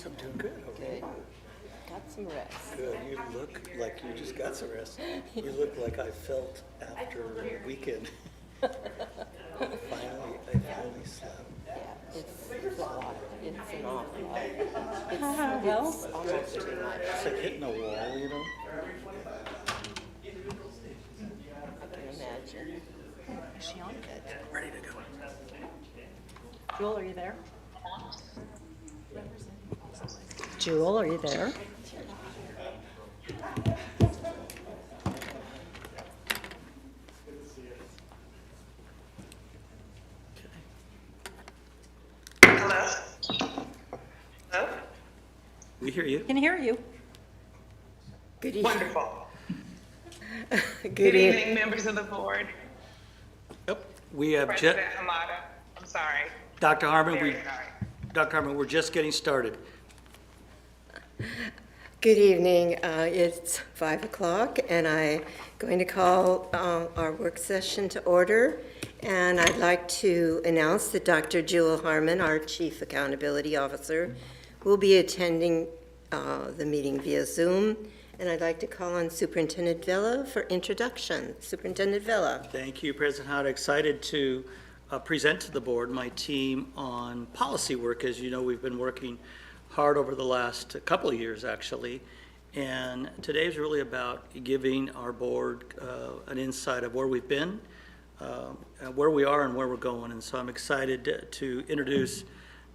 I'm doing good. Okay. Good. Got some rest. Good. You look like you just got some rest. You look like I felt after a weekend. I finally slept. Yeah, it's a lot. It's an awful lot. It's almost too much. It's like hitting a wall, you know? I can imagine. Is she on? Ready to go. Jewel, are you there? Jewel, are you there? Hello? Hello? We hear you. Can hear you. Good evening. Wonderful. Good Good evening. evening, members of the board. Yep. We have President Hamada. I'm sorry. Dr. Harmon. Very sorry. Dr. Harmon, we're just getting started. Good evening. It's 5 o'clock, and I'm going to call our work session to order. And I'd like to announce that Dr. Jewel Harmon, our Chief Accountability Officer, will be attending the meeting via Zoom. And I'd like to call on Superintendent Vela for introduction. Superintendent Vela. Thank you, President Howard. Excited to present to the board my team on policy work. As you know, we've been working hard over the last couple of years, actually. And today is really about giving our board an insight of where we've been, where we are, and where we're going. And so I'm excited to introduce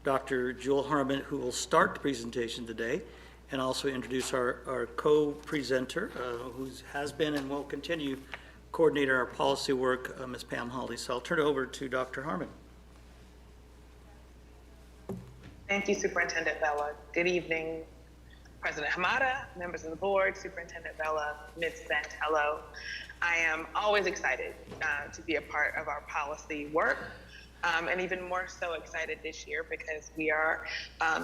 Dr. Jewel Harmon, who will start the presentation today, and also introduce our co-presenter, who has been and will continue coordinator our policy work, Ms. Pam Hawley. So I'll turn it over to Dr. Harmon. Thank you, Superintendent Vela. Good evening, President Hamada, members of the board, Superintendent Vela, Ms. Bent, hello. I am always excited to be a part of our policy work. And even more so excited this year because we are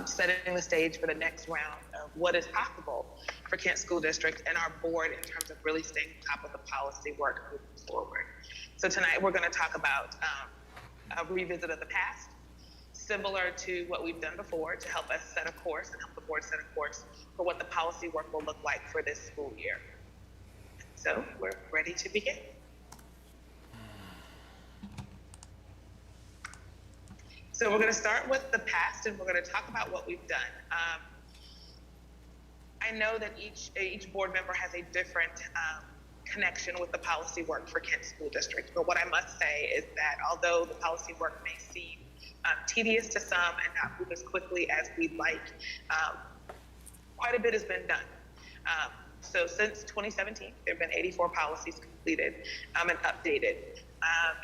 setting the stage for the next round of what is possible for Kent School District and our board in terms of really staying on top of the policy work moving forward. So tonight we're going to talk about a revisit of the past, similar to what we've done before to help us set a course and help the board set a course for what the policy work will look like for this school year. So we're ready to begin. So we're going to start with the past, and we're going to talk about what we've done. I know that each board member has a different connection with the policy work for Kent School District, but what I must say is that although the policy work may seem tedious to some and not move as quickly as we'd like, quite a bit has been done. So since 2017, there have been 84 policies completed and updated.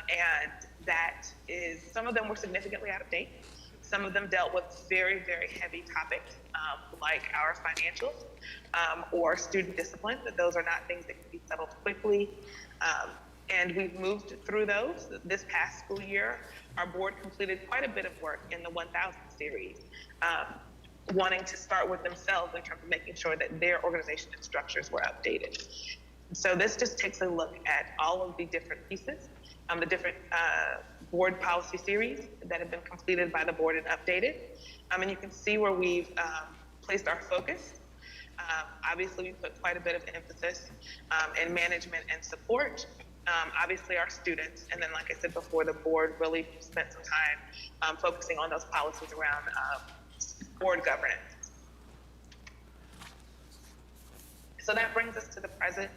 And that is, some of them were significantly out of date. Some of them dealt with very, very heavy topics like our financials or student discipline. That those are not things that can be settled quickly. And we've moved through those. This past school year, our board completed quite a bit of work in the 1000 series, wanting to start with themselves in terms of making sure that their organization and structures were updated. So this just takes a look at all of the different pieces, the different board policy series that have been completed by the board and updated. And you can see where we've placed our focus. Obviously, we put quite a bit of emphasis in management and support. Obviously, our students, and then like I said before, the board really spent some time focusing on those policies around board governance. So that brings us to the present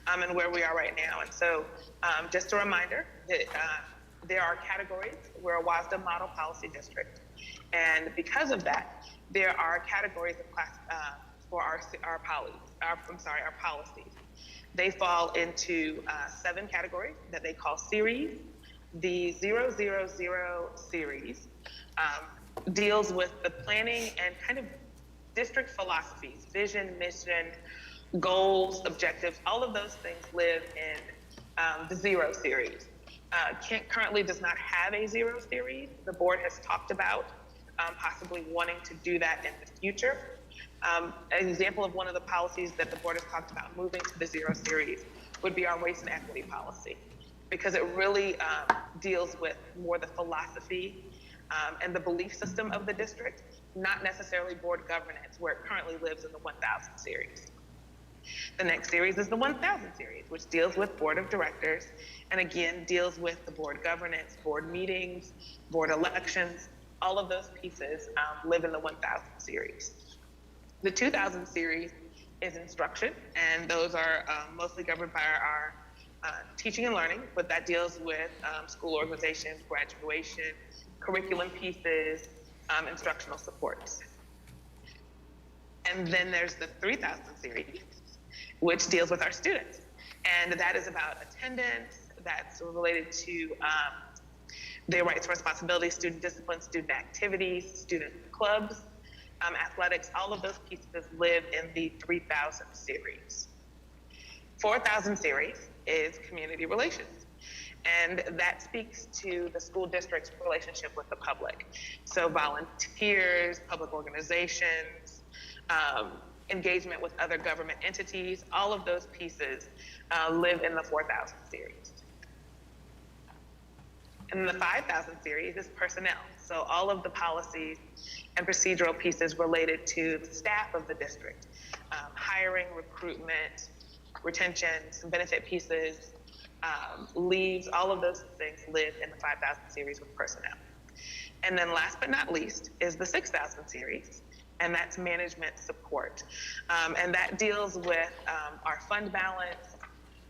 and where we are right now. And so just a reminder that there are categories. We're a WASDA model policy district. And because of that, there are categories of class for our policies. They fall into 7 categories that they call series. The 000 series deals with the planning and kind of district philosophies, vision, mission, goals, objectives, all of those things live in the 0 series. Kent currently does not have a 0 series. The board has talked about possibly wanting to do that in the future. An example of one of the policies that the board has talked about moving to the 0 series would be our race and equity policy, because it really deals with more the philosophy and the belief system of the district, not necessarily board governance, where it currently lives in the 1000 series. The next series is the 1000 series, which deals with board of directors, and again, deals with the board governance, board meetings, board elections. All of those pieces live in the 1000 series. The 2000 series is instruction, and those are mostly governed by our teaching and learning, but that deals with school organizations, graduation, curriculum pieces, instructional supports. And then there's the 3000 series, which deals with our students. And that is about attendance, that's related to their rights and responsibilities, student discipline, student activities, student clubs, athletics. All of those pieces live in the 3000 series. 4000 series is community relations. And that speaks to the school district's relationship with the public. So volunteers, public organizations, engagement with other government entities, all of those pieces live in the 4000 series. And the 5000 series is personnel. So all of the policies and procedural pieces related to the staff of the district, hiring, recruitment, retention, some benefit pieces, leaves, all of those things live in the 5000 series with personnel. And then last but not least is the 6000 series, and that's management support. And that deals with our fund balance,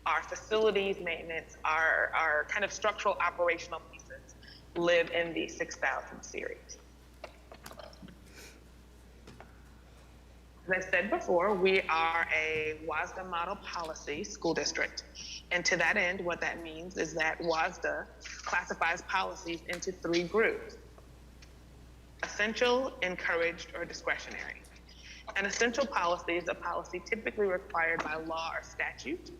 our facilities maintenance, our kind of structural operational pieces live in the 6000 series. As I said before, we are a WASDA model policy school district. And to that end, what that means is that WASDA classifies policies into 3 groups: essential, encouraged, or discretionary. An essential policy is a policy typically required by law or statute.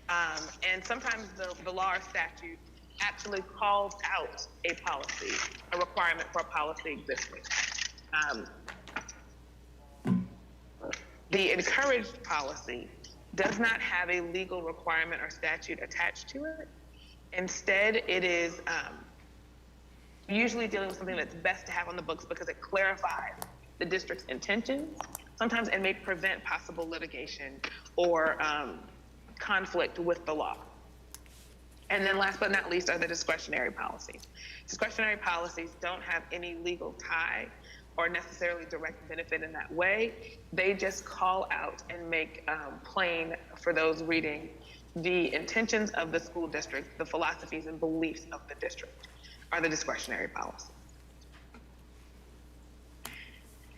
And sometimes the law or statute actually calls out a policy, a requirement for a policy existing. The encouraged policy does not have a legal requirement or statute attached to it. Instead, it is usually dealing with something that's best to have on the books because it clarifies the district's intentions. Sometimes it may prevent possible litigation or conflict with the law. And then last but not least are the discretionary policies. Discretionary policies don't have any legal tie or necessarily direct benefit in that way. They just call out and make plain for those reading the intentions of the school district, the philosophies and beliefs of the district are the discretionary policies.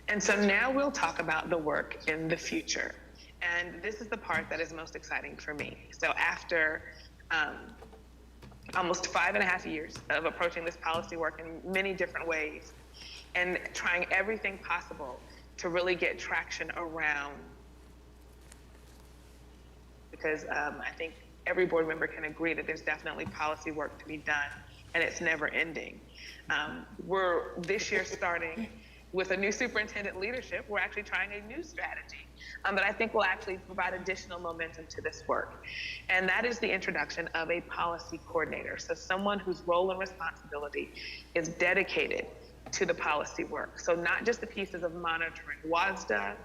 And so now we'll talk about the work in the future. And this is the part that is most exciting for me. So after almost 5.5 years of approaching this policy work in many different ways and trying everything possible to really get traction around, because I think every board member can agree that there's definitely policy work to be done and it's never ending. We're this year starting with a new superintendent leadership. We're actually trying a new strategy that I think will actually provide additional momentum to this work. And that is the introduction of a policy coordinator. So someone whose role and responsibility is dedicated to the policy work. So not just the pieces of monitoring WASDA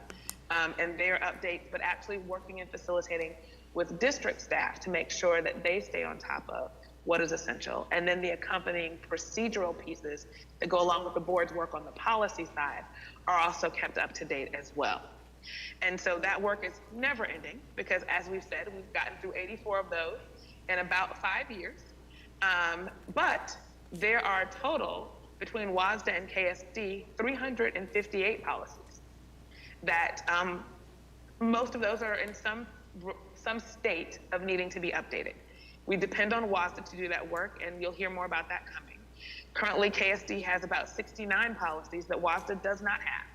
and their updates, but actually working and facilitating with district staff to make sure that they stay on top of what is essential. And then the accompanying procedural pieces that go along with the board's work on the policy side are also kept up to date as well. And so that work is never ending because, as we've said, we've gotten through 84 of those in about 5 years. But there are total, between WASDA and KSD, 358 policies that most of those are in some state of needing to be updated. We depend on WASDA to do that work, and you'll hear more about that coming. Currently, KSD has about 69 policies that WASDA does not have.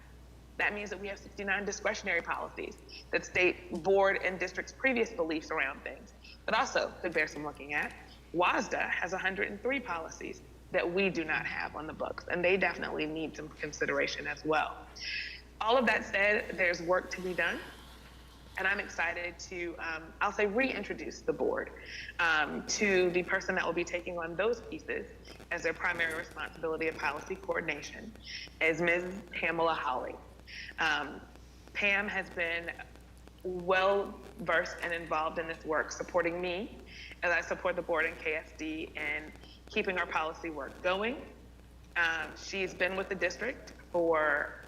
That means that we have 69 discretionary policies that state board and district's previous beliefs around things, but also could bear some looking at. WASDA has 103 policies that we do not have on the books, and they definitely need some consideration as well. All of that said, there's work to be done. And I'm excited to, I'll say, reintroduce the board to the person that will be taking on those pieces as their primary responsibility of policy coordination, is Ms. Pamela Hawley. Pam has been well versed and involved in this work, supporting me as I support the board and KSD in keeping our policy work going. She's been with the district for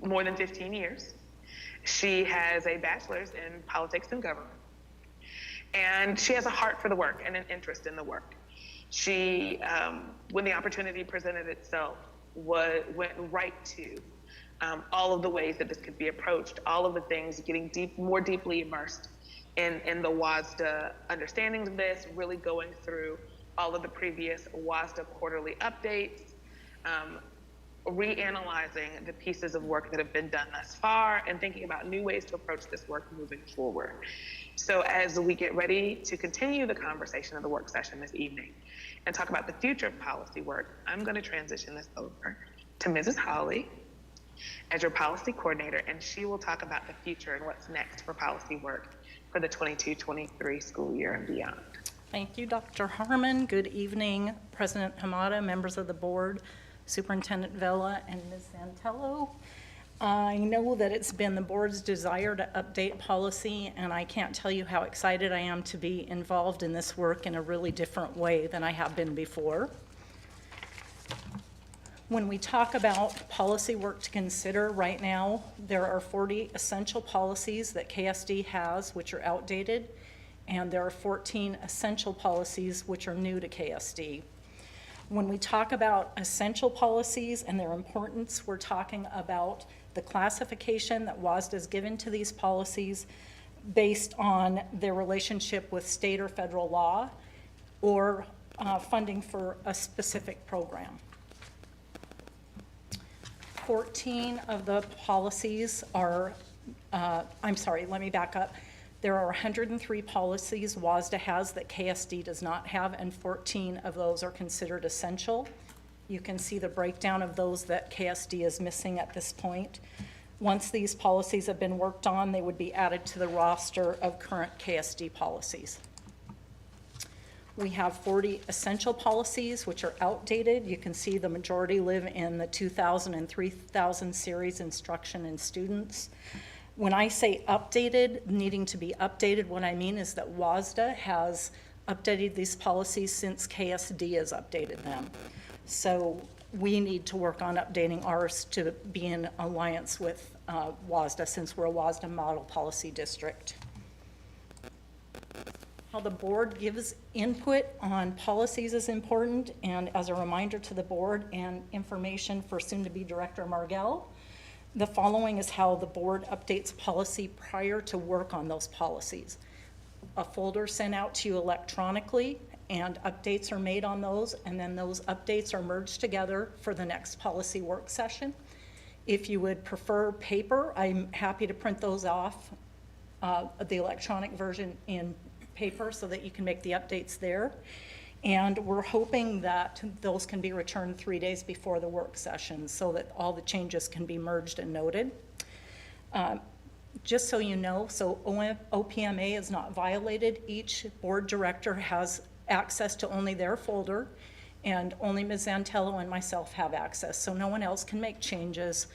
more than 15 years. She has a bachelor's in politics and government, and she has a heart for the work and an interest in the work. She, when the opportunity presented itself, went right to all of the ways that this could be approached, all of the things, getting more deeply immersed in the WASDA understandings of this, really going through all of the previous WASDA quarterly updates, reanalyzing the pieces of work that have been done thus far, and thinking about new ways to approach this work moving forward. So as we get ready to continue the conversation of the work session this evening and talk about the future of policy work, I'm going to transition this over to Mrs. Hawley as your policy coordinator, and she will talk about the future and what's next for policy work for the 22-23 school year and beyond. Thank you, Dr. Harmon. Good evening, President Hamada, members of the board, Superintendent Vela, and Ms. Santello. I know that it's been the board's desire to update policy, and I can't tell you how excited I am to be involved in this work in a really different way than I have been before. When we talk about policy work to consider right now, there are 40 essential policies that KSD has which are outdated, and there are 14 essential policies which are new to KSD. When we talk about essential policies and their importance, we're talking about the classification that WASDA has given to these policies based on their relationship with state or federal law or funding for a specific program. 14 of the policies are, I'm sorry, let me back up. There are 103 policies WASDA has that KSD does not have, and 14 of those are considered essential. You can see the breakdown of those that KSD is missing at this point. Once these policies have been worked on, they would be added to the roster of current KSD policies. We have 40 essential policies which are outdated. You can see the majority live in the 2000 and 3000 series instruction and students. When I say updated, needing to be updated, what I mean is that WASDA has updated these policies since KSD has updated them. So we need to work on updating ours to be in alliance with WASDA, since we're a WASDA model policy district. How the board gives input on policies is important, and as a reminder to the board and information for soon-to-be Director Margell, the following is how the board updates policy prior to work on those policies. A folder sent out to you electronically, and updates are made on those, and then those updates are merged together for the next policy work session. If you would prefer paper, I'm happy to print those off, the electronic version in paper, so that you can make the updates there. And we're hoping that those can be returned 3 days before the work session so that all the changes can be merged and noted. Just so you know, so OPMA is not violated. Each board director has access to only their folder, and only Ms. Zantello and myself have access, so no one else can make changes.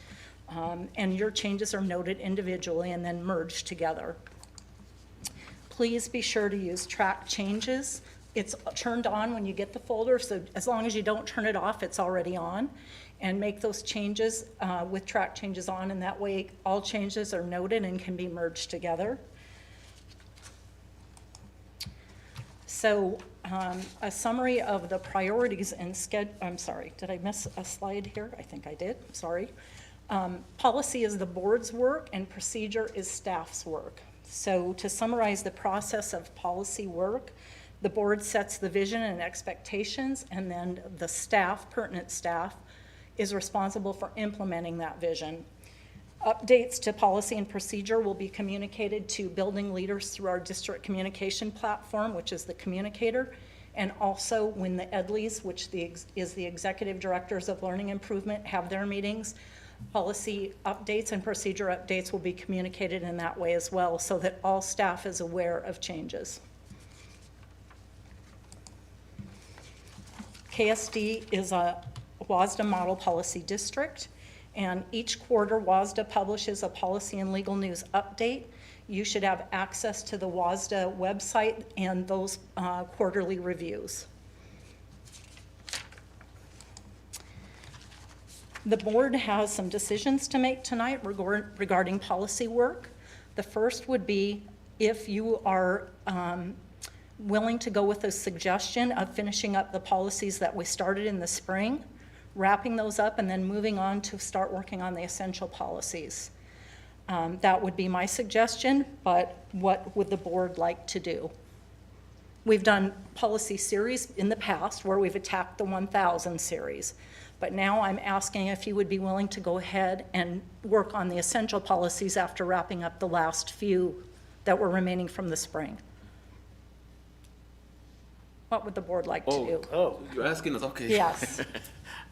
And your changes are noted individually and then merged together. Please be sure to use track changes. It's turned on when you get the folder, so as long as you don't turn it off, it's already on. And make those changes with track changes on, and that way all changes are noted and can be merged together. So a summary of the priorities and I'm sorry, did I miss a slide here? I think I did, sorry. Policy is the board's work and procedure is staff's work. So to summarize the process of policy work, the board sets the vision and expectations, and then the staff, pertinent staff, is responsible for implementing that vision. Updates to policy and procedure will be communicated to building leaders through our district communication platform, which is the communicator, and also when the EDLEs, which is the executive directors of learning improvement, have their meetings, Policy updates and procedure updates will be communicated in that way as well, so that all staff is aware of changes. KSD is a WASDA model policy district, and each quarter WASDA publishes a policy and legal news update. You should have access to the WASDA website and those quarterly reviews. The board has some decisions to make tonight regarding policy work. The first would be if you are willing to go with a suggestion of finishing up the policies that we started in the spring, wrapping those up, and then moving on to start working on the essential policies. That would be my suggestion, but what would the board like to do? We've done policy series in the past where we've attacked the 1000 series, but now I'm asking if you would be willing to go ahead and work on the essential policies after wrapping up the last few that were remaining from the spring. What would the board like to do? Oh, you're asking us, okay. Yes.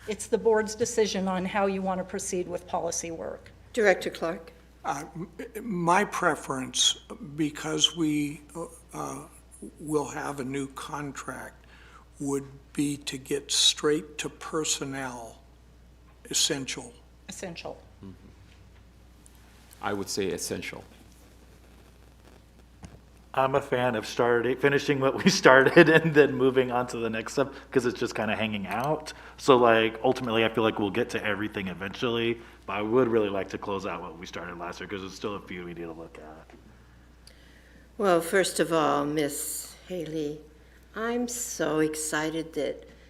It's the board's decision on how you want to proceed with policy work. Director Clark? My preference, because we will have a new contract, would be to get straight to personnel, essential. Essential. I would say essential. I'm a fan of finishing what we started and then moving on to the next step, because it's just kind of hanging out. So like, ultimately, I feel like we'll get to everything eventually, but I would really like to close out what we started last year, because there's still a few we need to look at. Well, first of all, Miss Haley, I'm so excited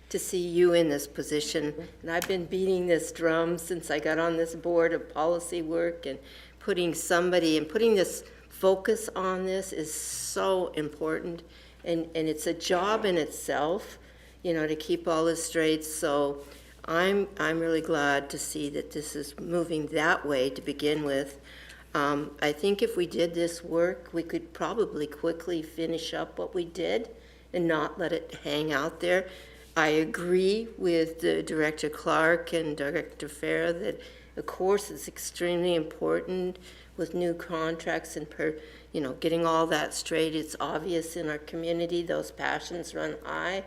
to see you in this position. And I've been beating this drum since I got on this board of policy work, and putting this focus on this is so important. And it's a job in itself, to keep all this straight. So I'm really glad to see that this is moving that way to begin with. I think if we did this work, we could probably quickly finish up what we did and not let it hang out there. I agree with Director Clark and Director Farah that, of course, it's extremely important with new contracts and getting all that straight. It's obvious in our community, those passions run high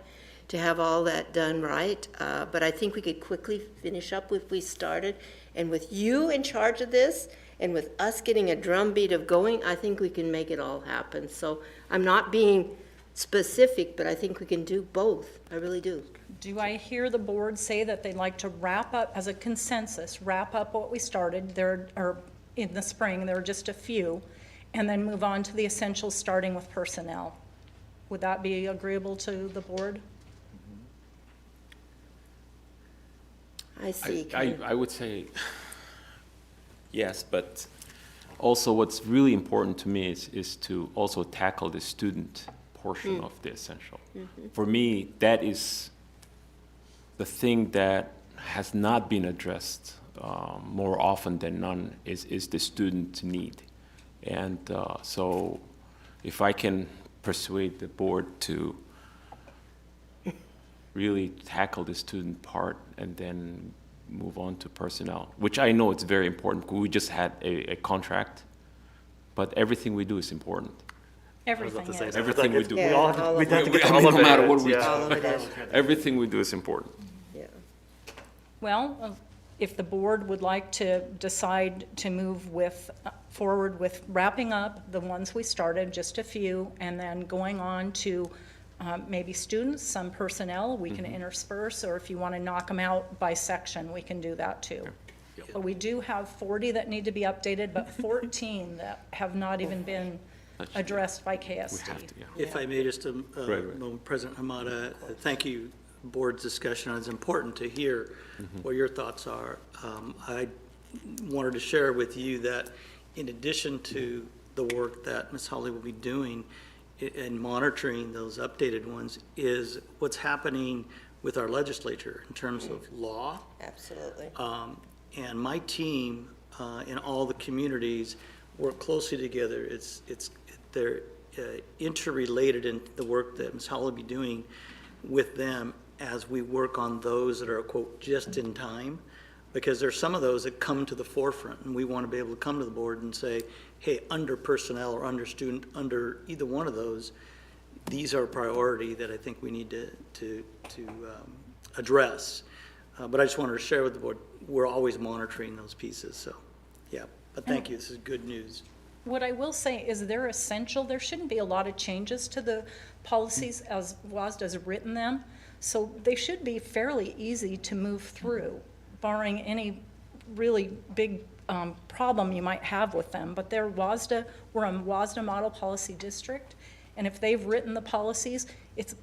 to have all that done right. But I think we could quickly finish up what we started. And with you in charge of this, and with us getting a drumbeat of going, I think we can make it all happen. So I'm not being specific, but I think we can do both. I really do. Do I hear the board say that they'd like to wrap up, as a consensus, wrap up what we started? There are, in the spring, there are just a few, and then move on to the essentials, starting with personnel. Would that be agreeable to the board? I see. I would say yes, but also what's really important to me is to also tackle the student portion of the essential. For me, that is the thing that has not been addressed more often than none is the student need. And so if I can persuade the board to really tackle the student part and then move on to personnel, which I know it's very important, because we just had a contract, but everything we do is important. Everything to say is. that. Everything we do. We Yeah, all all have of we have to get to I all mean, of no it. matter what we Yeah. All of it is. Everything we do is important. Yeah. Well, if the board would like to decide to move forward with wrapping up the ones we started, just a few, and then going on to maybe students, some personnel, we can intersperse, or if you want to knock them out by section, we can do that too. But we do have 40 that need to be updated, but 14 that have not even been addressed by We KSD. have to, yeah. If I may, just a Right. moment, President Hamada, thank you, board's discussion. It's important to hear what your thoughts are. I wanted to share with you that in addition to the work that Ms. Holly will be doing in monitoring those updated ones, is what's happening with our legislature in terms of law. Absolutely. And my team in all the communities work closely together. They're interrelated in the work that Ms. Holly will be doing with them as we work on those that are, quote, just in time. because there's some of those that come to the forefront, and we want to be able to come to the board and say, hey, under personnel or under student, under either one of those, these are a priority that I think we need to address. But I just wanted to share with the board, we're always monitoring those pieces, so, yeah. But thank you, this is good news. What I will say is they're essential. There shouldn't be a lot of changes to the policies as WASD has written them. So they should be fairly easy to move through, barring any really big problem you might have with them. But we're a WASDA model policy district, and if they've written the policies, it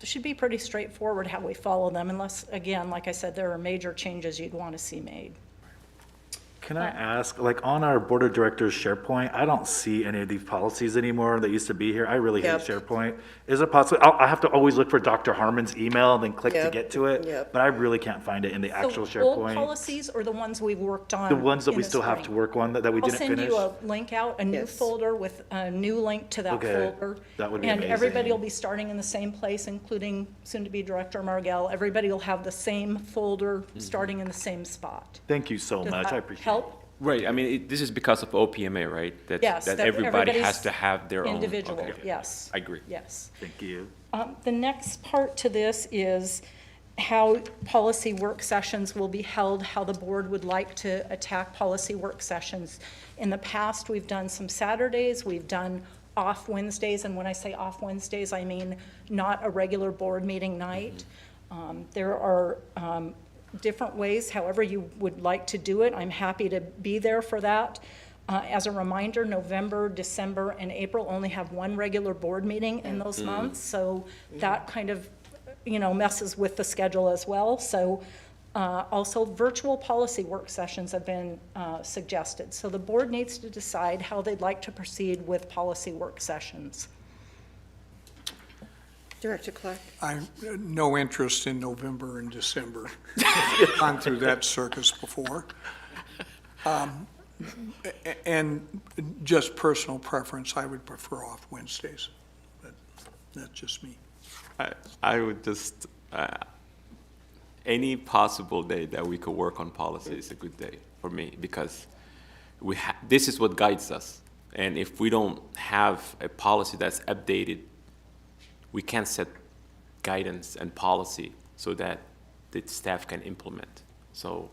should be pretty straightforward how we follow them, unless, again, like I said, there are major changes you'd want to see made. Can I ask, like, on our board of directors SharePoint, I don't see any of these policies anymore that used to be here. I really hate Yep. SharePoint. Is it possible, I have to always look for Dr. Harmon's email and then click to Yep. get to it? Yep. But I really can't find it in the actual So old SharePoint. policies or the ones we've worked on? The ones that in we the still have to spring? work on that we I'll didn't send finish? you a link out, a new Yes. folder with a new link to that Okay, folder. that would be And everybody amazing. will be starting in the same place, including soon-to-be Director Margell. Everybody will have the same folder, starting in the same spot. Thank you so Does much, I that appreciate it. help? Right, I mean, this is because of OPMA, right? Yes, That that everybody everybody's has to have their own. Individual, Okay. yes. I agree. Yes. Thank you. The next part to this is how policy work sessions will be held, how the board would like to attack policy work sessions. In the past, we've done some Saturdays, we've done off Wednesdays, and when I say off Wednesdays, I mean not a regular board meeting night. There are different ways, however you would like to do it. I'm happy to be there for that. As a reminder, November, December, and April only have one regular board meeting in those months, so that kind of, messes with the schedule as well. So also, virtual policy work sessions have been suggested. So the board needs to decide how they'd like to proceed with policy work sessions. Director Clark? I'm no interest in November and December. Gone through that circus before. And just personal preference, I would prefer off Wednesdays. But that's just me. I would just, any possible day that we could work on policy is a good day for me, because this is what guides us. And if we don't have a policy that's updated, we can't set guidance and policy so that the staff can implement. So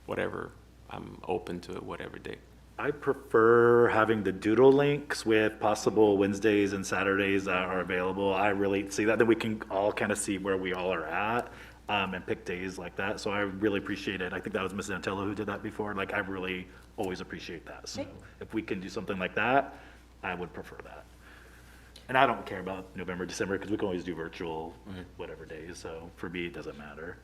whatever, I'm open to it, whatever day. I prefer having the doodle links with possible Wednesdays and Saturdays that are available. I really see that, then we can all kind of see where we all are at, and pick days like that. So I really appreciate it. I think that was Mrs. Antello who did that before. Like, I really always appreciate that. So if we can do something like that, I would prefer that. And I don't care about November, December, because we can always do virtual whatever days. So for me, it doesn't matter.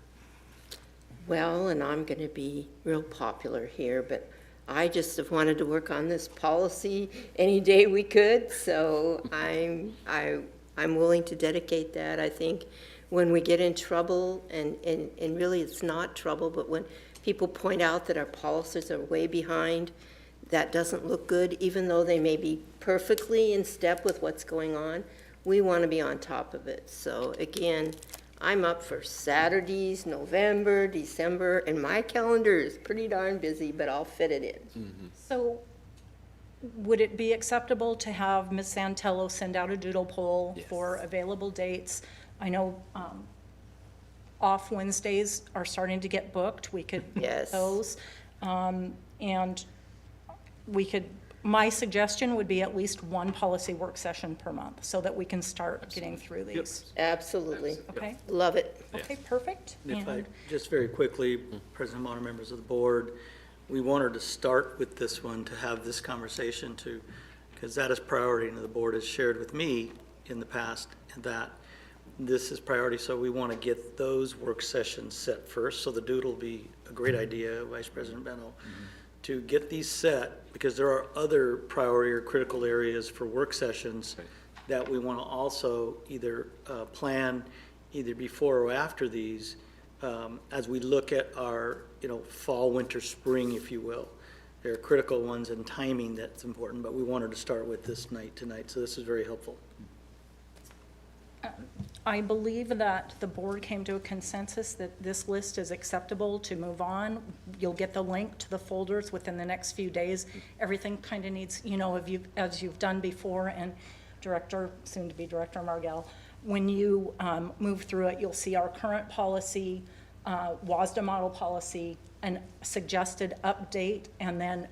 Well, and I'm going to be real popular here, but I just have wanted to work on this policy any day we could, so I'm willing to dedicate that. I think when we get in trouble, and really it's not trouble, but when people point out that our policies are way behind, that doesn't look good, even though they may be perfectly in step with what's going on. We want to be on top of it. So again, I'm up for Saturdays, November, December, and my calendar is pretty darn busy, but I'll fit it in. So would it be acceptable to have Ms. Santello send out a doodle poll for available dates? I know off Wednesdays are starting to get booked. We could book Yes. those. And we could, my suggestion would be at least one policy work session per month so that we can start getting through these. Absolutely. Okay? Love it. Okay, perfect. If I, And- just very quickly, President Bonner, members of the board, we wanted to start with this one to have this conversation to, because that is priority, and the board has shared with me in the past that this is priority, so we want to get those work sessions set first. So the doodle will be a great idea, Vice President Bennell, to get these set, because there are other priority or critical areas for work sessions that we want to also either plan either before or after these, as we look at our, fall, winter, spring, if you will. There are critical ones and timing that's important, but we wanted to start with this tonight, so this is very helpful. I believe that the board came to a consensus that this list is acceptable to move on. You'll get the link to the folders within the next few days. Everything kind of needs, as you've done before, and soon-to-be Director Margell, when you move through it, you'll see our current policy, WASDA model policy, a suggested update, and then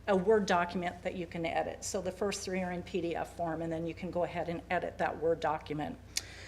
a Word document that you can edit. So the first three are in PDF form, and then you can go ahead and edit that Word document.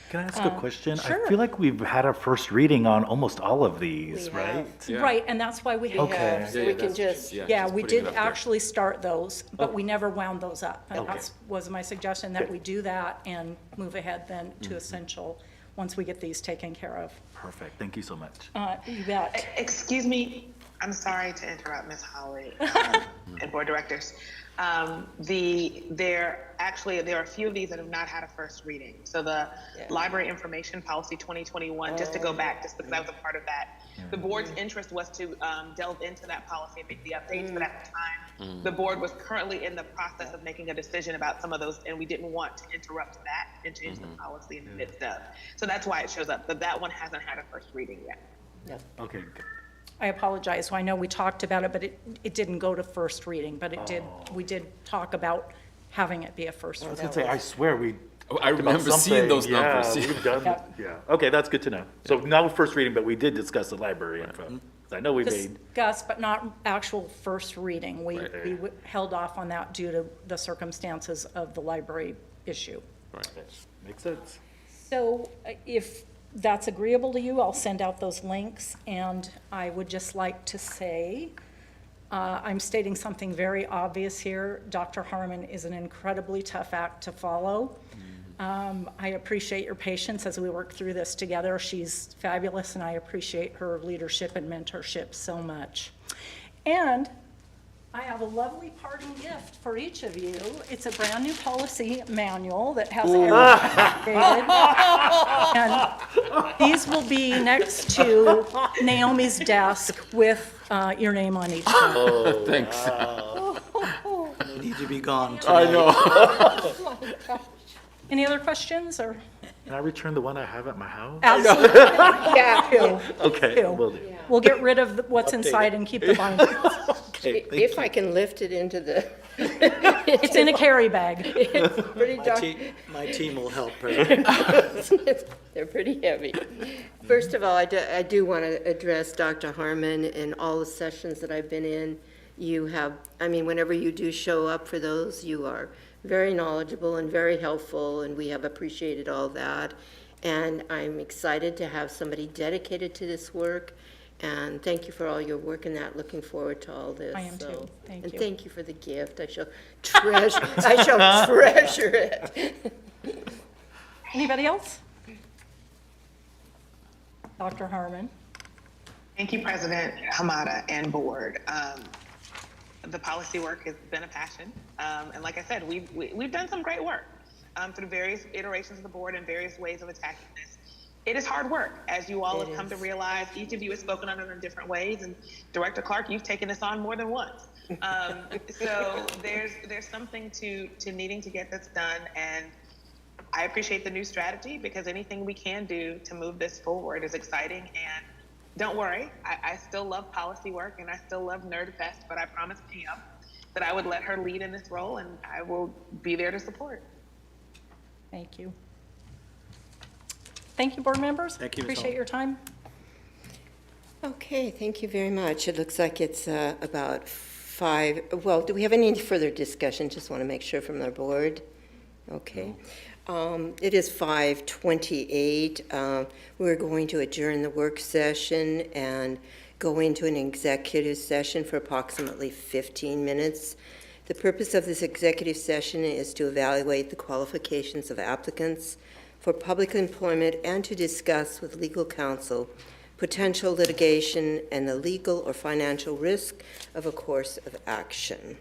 Can I ask a question? sure. I feel like we've had a first reading on almost all of these, We right? have. Yeah. Right, and that's why we have. Okay. So we can just, Yeah, just we putting it did up there. actually start those, but we never wound those up. And Okay. that was my suggestion, that Good. we do that and move ahead then to essential, once we get these taken care of. Perfect. Thank you so much. You bet. Excuse me, I'm sorry to interrupt, Ms. Holly, and board directors. There are a few of these that have not had a first reading. So the Library Information Policy 2021, just to go back, just because I was a part of that. The board's interest was to delve into that policy and make the updates, but at the time, the board was currently in the process of making a decision about some of those, and we didn't want to interrupt that and change the policy in the midst of. So that's why it shows up, but that one hasn't had a first reading yet. Okay, good. I apologize. I know we talked about it, but it didn't go to first reading, but we did talk about having it be a first I was reading. gonna say, I swear we. Oh, I talked about remember seeing something. those numbers. Yeah, we've done, yeah. Okay, that's good to know. So not first reading, but we did discuss the library info. 'Cause I know we made, Discuss, but not actual first reading. We Right. held off on that due to the circumstances of the library issue. makes sense. So if that's agreeable to you, I'll send out those links, and I would just like to say, I'm stating something very obvious here. Dr. Harmon is an incredibly tough act to follow. I appreciate your patience as we work through this together. She's fabulous, and I appreciate her leadership and mentorship so much. And I have a lovely parting gift for each of you. It's a brand-new policy manual that has everything updated. And these will be next to Naomi's desk with your name on each one. Thanks. I need to be gone I tonight. know. Any other questions, or? Can I return the one I have at my house? Absolutely. Yeah. Okay, Two. will do. We'll get rid of what's inside and keep the binder. if I can lift it into the, It's in a carry bag. it's pretty dark. My team will help, President. They're pretty heavy. First of all, I do want to address Dr. Harmon and all the sessions that I've been in. You have, whenever you do show up for those, you are very knowledgeable and very helpful, and we have appreciated all that. And I'm excited to have somebody dedicated to this work. And thank you for all your work in that. Looking forward to all this. I am too. So- Thank And you. thank you for the gift. I shall treasure it. Anybody else? Dr. Harmon? Thank you, President Hamada and board. The policy work has been a passion. And like I said, we've done some great work through various iterations of the board and various ways of attacking this. It is hard work, as you all have come to realize. Each of you has spoken on it in different ways, and Director Clark, you've taken this on more than once. So there's something to needing to get this done, and I appreciate the new strategy, because anything we can do to move this forward is exciting. And don't worry, I still love policy work and I still love NerdFest, but I promised Pam that I would let her lead in this role, and I will be there to support. Thank you. Thank you, board members. Thank you, Ms. Appreciate Hall. your time. Okay, thank you very much. It looks like it's about 5, well, do we have any further discussion? Just want to make sure from the board. Okay. It is 5:28. We're going to adjourn the work session and go into an executive session for approximately 15 minutes. The purpose of this executive session is to evaluate the qualifications of applicants for public employment and to discuss with legal counsel potential litigation and the legal or financial risk of a course of action.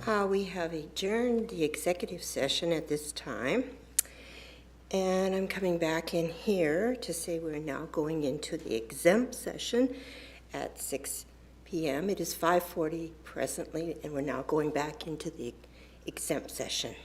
We have adjourned the executive session at this time. And I'm coming back in here to say we're now going into the exempt session at 6 p.m. It is 5:40 presently, and we're now going back into the exempt session.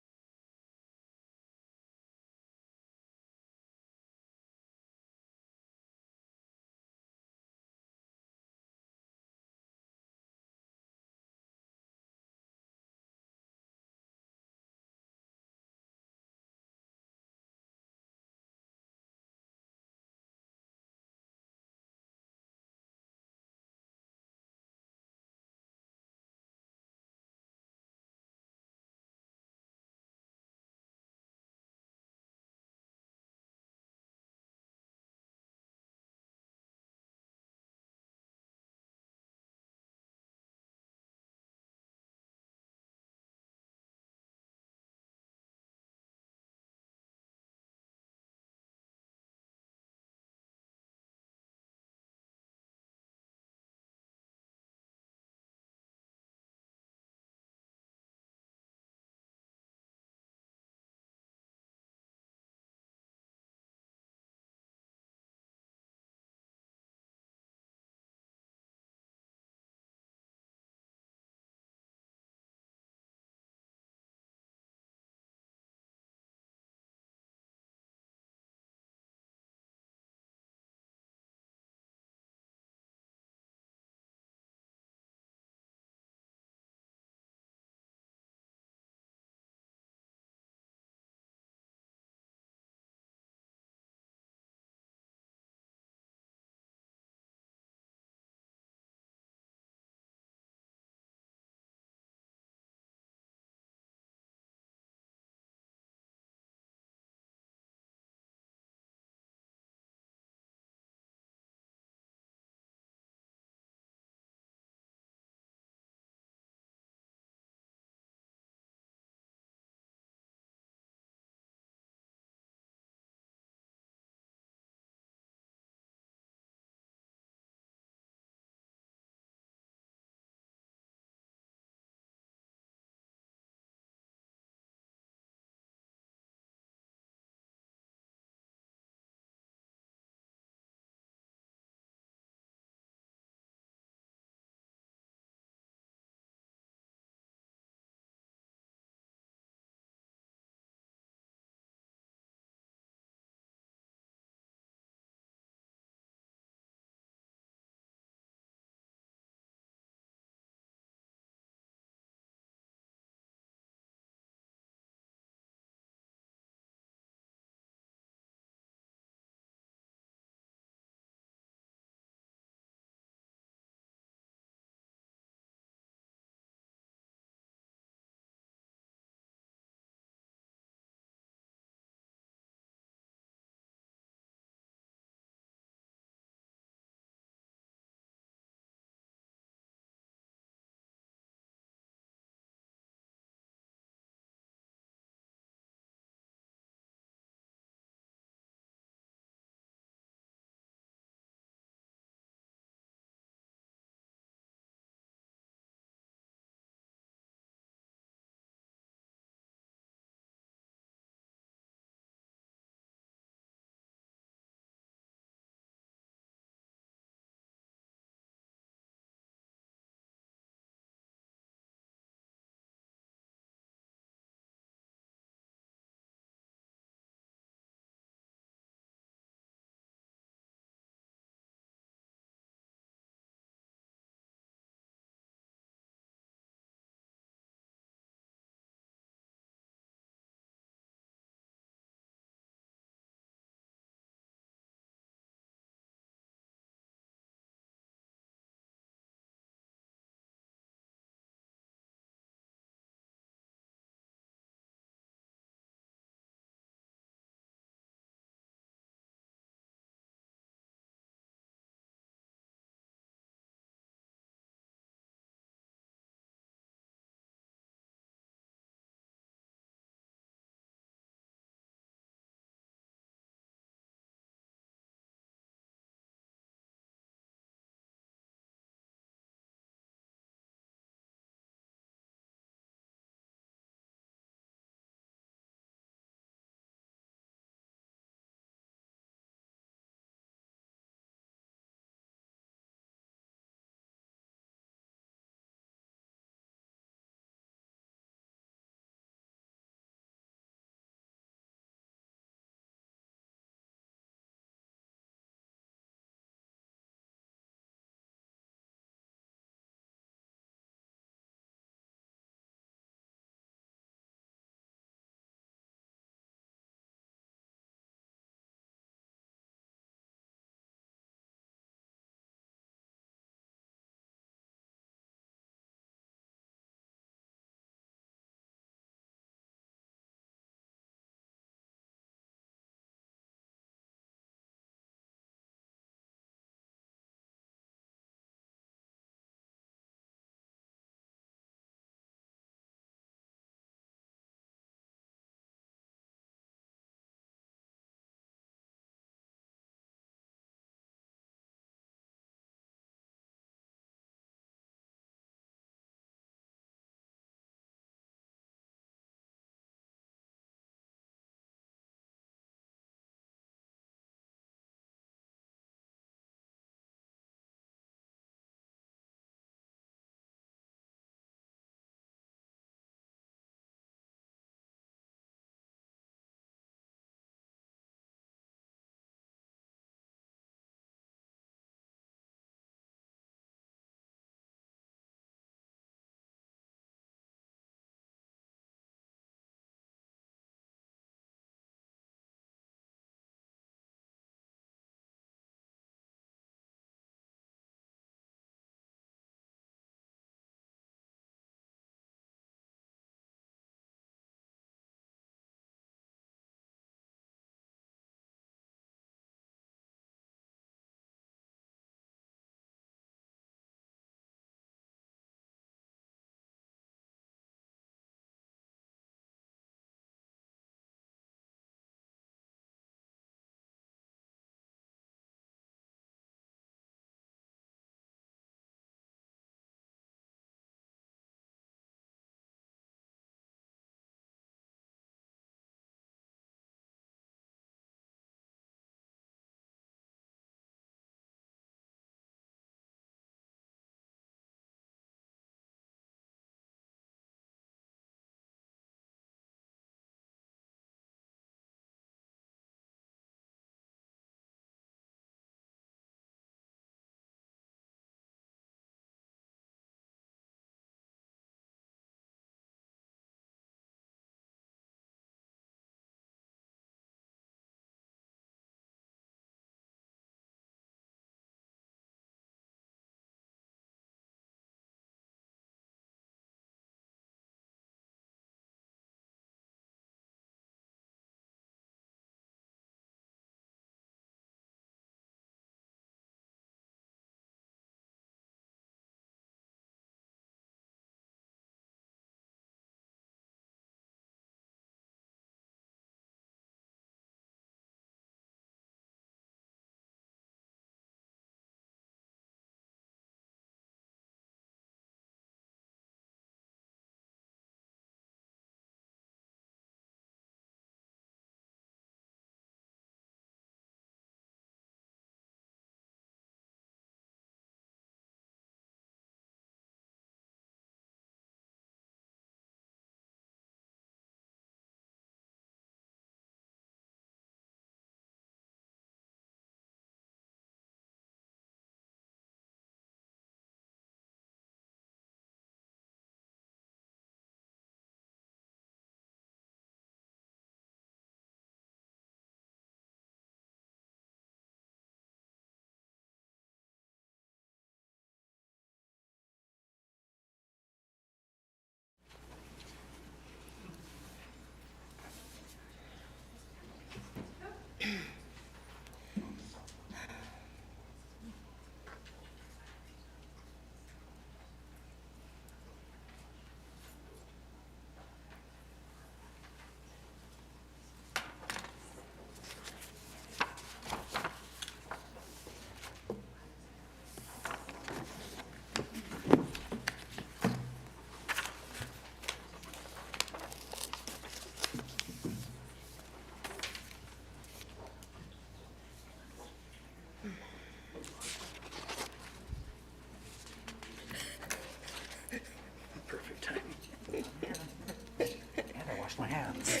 my hands.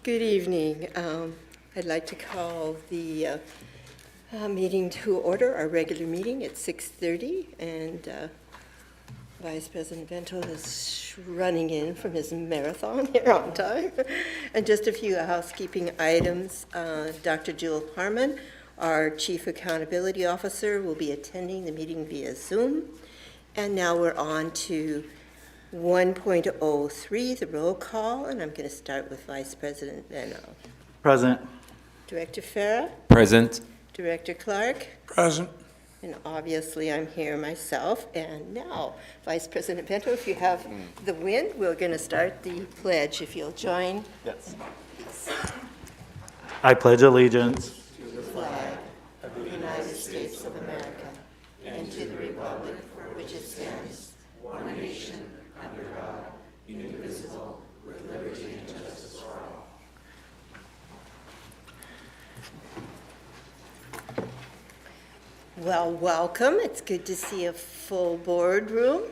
Good evening. I'd like to call the meeting to order, our regular meeting at 6:30, and Vice President Bento is running in from his marathon here on time. And just a few housekeeping items. Dr. Jewel Harmon, our Chief Accountability Officer, will be attending the meeting via Zoom. And now we're on to 1.03, the roll call, and I'm going to start with Vice President Bento. Present. Director Farah, Present. Director Clark, Present. and obviously I'm here myself. And now, Vice President Bento, if you have the wind, we're going to start the pledge, if you'll join. Yes. I pledge allegiance To the flag of the United States of America and to the republic for which it stands, one nation, under God, indivisible, with liberty and justice for all. Well, welcome. It's good to see a full boardroom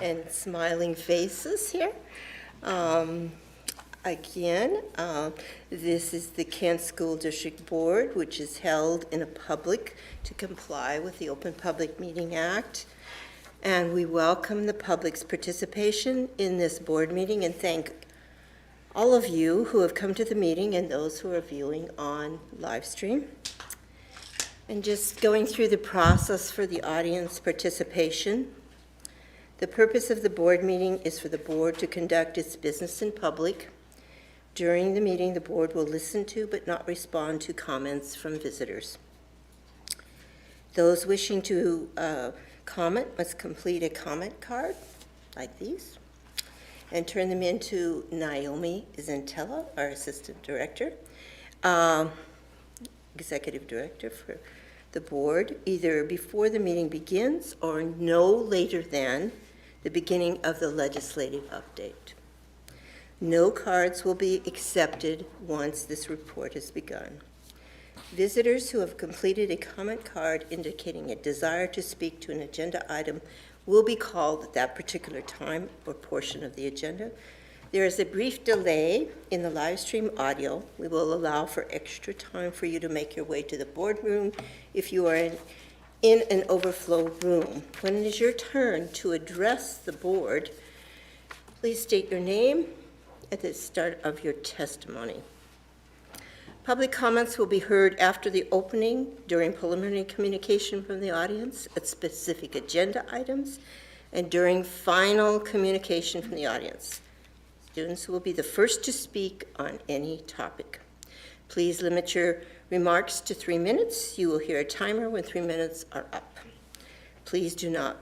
and smiling faces here. This is the Kent School District Board, which is held in a public to comply with the Open Public Meeting Act. And we welcome the public's participation in this board meeting and thank all of you who have come to the meeting and those who are viewing on live stream. And just going through the process for the audience participation. The purpose of the board meeting is for the board to conduct its business in public. During the meeting, the board will listen to but not respond to comments from visitors. Those wishing to comment must complete a comment card like these and turn them in to Naomi Zentella, our Assistant Director, Executive Director for the board, either before the meeting begins or no later than the beginning of the legislative update. No cards will be accepted once this report has begun. Visitors who have completed a comment card indicating a desire to speak to an agenda item will be called at that particular time or portion of the agenda. There is a brief delay in the live stream audio. We will allow for extra time for you to make your way to the boardroom if you are in an overflow room. When it is your turn to address the board, please state your name at the start of your testimony. Public comments will be heard after the opening during preliminary communication from the audience at specific agenda items and during final communication from the audience. Students will be the first to speak on any topic. Please limit your remarks to 3 minutes. You will hear a timer when 3 minutes are up. Please do not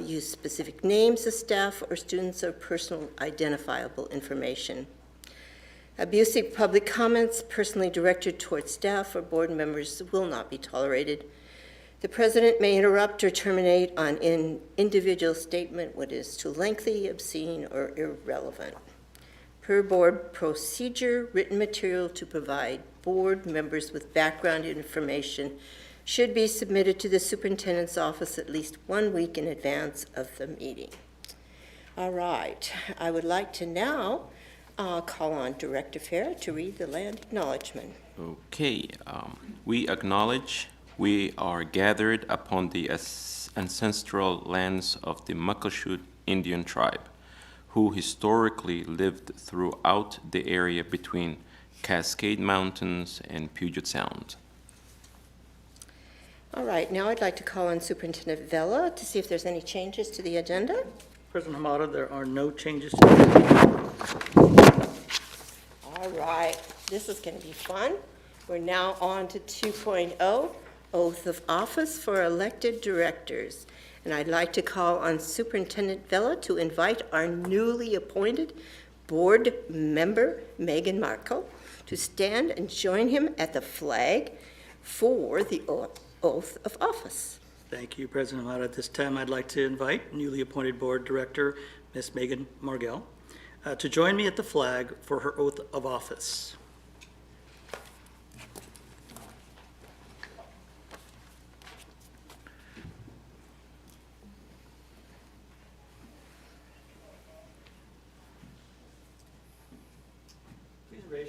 use specific names of staff or students or personal identifiable information. Abusive public comments personally directed towards staff or board members will not be tolerated. The president may interrupt or terminate on an individual statement when it is too lengthy, obscene, or irrelevant. Per board procedure, written material to provide board members with background information should be submitted to the superintendent's office at least 1 week in advance of the meeting. All right, I would like to now call on Director Farah to read the land acknowledgement. Okay, we acknowledge we are gathered upon the ancestral lands of the Muckleshoot Indian tribe, who historically lived throughout the area between Cascade Mountains and Puget Sound. All right, now I'd like to call on Superintendent Vela to see if there's any changes to the agenda. President Hamada, there are no changes to the All right, this is going to be fun. We're now on to 2.0, Oath of Office for Elected Directors. And I'd like to call on Superintendent Vela to invite our newly appointed board member, Megan Markle, to stand and join him at the flag for the oath of office. Thank you, President Hamada. At this time, I'd like to invite newly appointed board director, Ms. Megan Margell, to join me at the flag for her oath of office.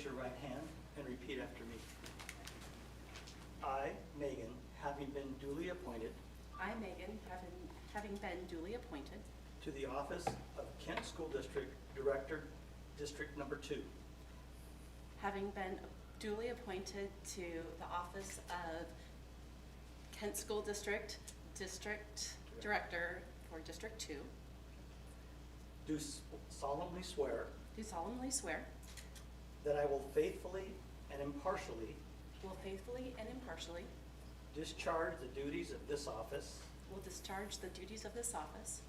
raise your right hand and repeat after me. I, Megan, having been duly appointed I, Megan, having been duly appointed to the office of Kent School District Director, District Number 2, having been duly appointed to the office of Kent School District Director for District 2, do solemnly swear do solemnly swear that I will faithfully and impartially will faithfully and impartially discharge the duties of this office will discharge the duties of this office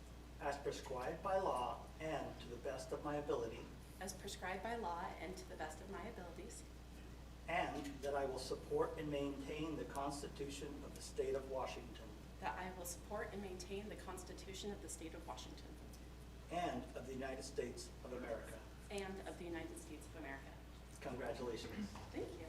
as prescribed by law and to the best of my ability, as prescribed by law and to the best of my abilities, and that I will support and maintain the Constitution of the State of Washington that I will support and maintain the Constitution of the State of Washington and of the United States of America. and of the United States of America. Congratulations. Thank you.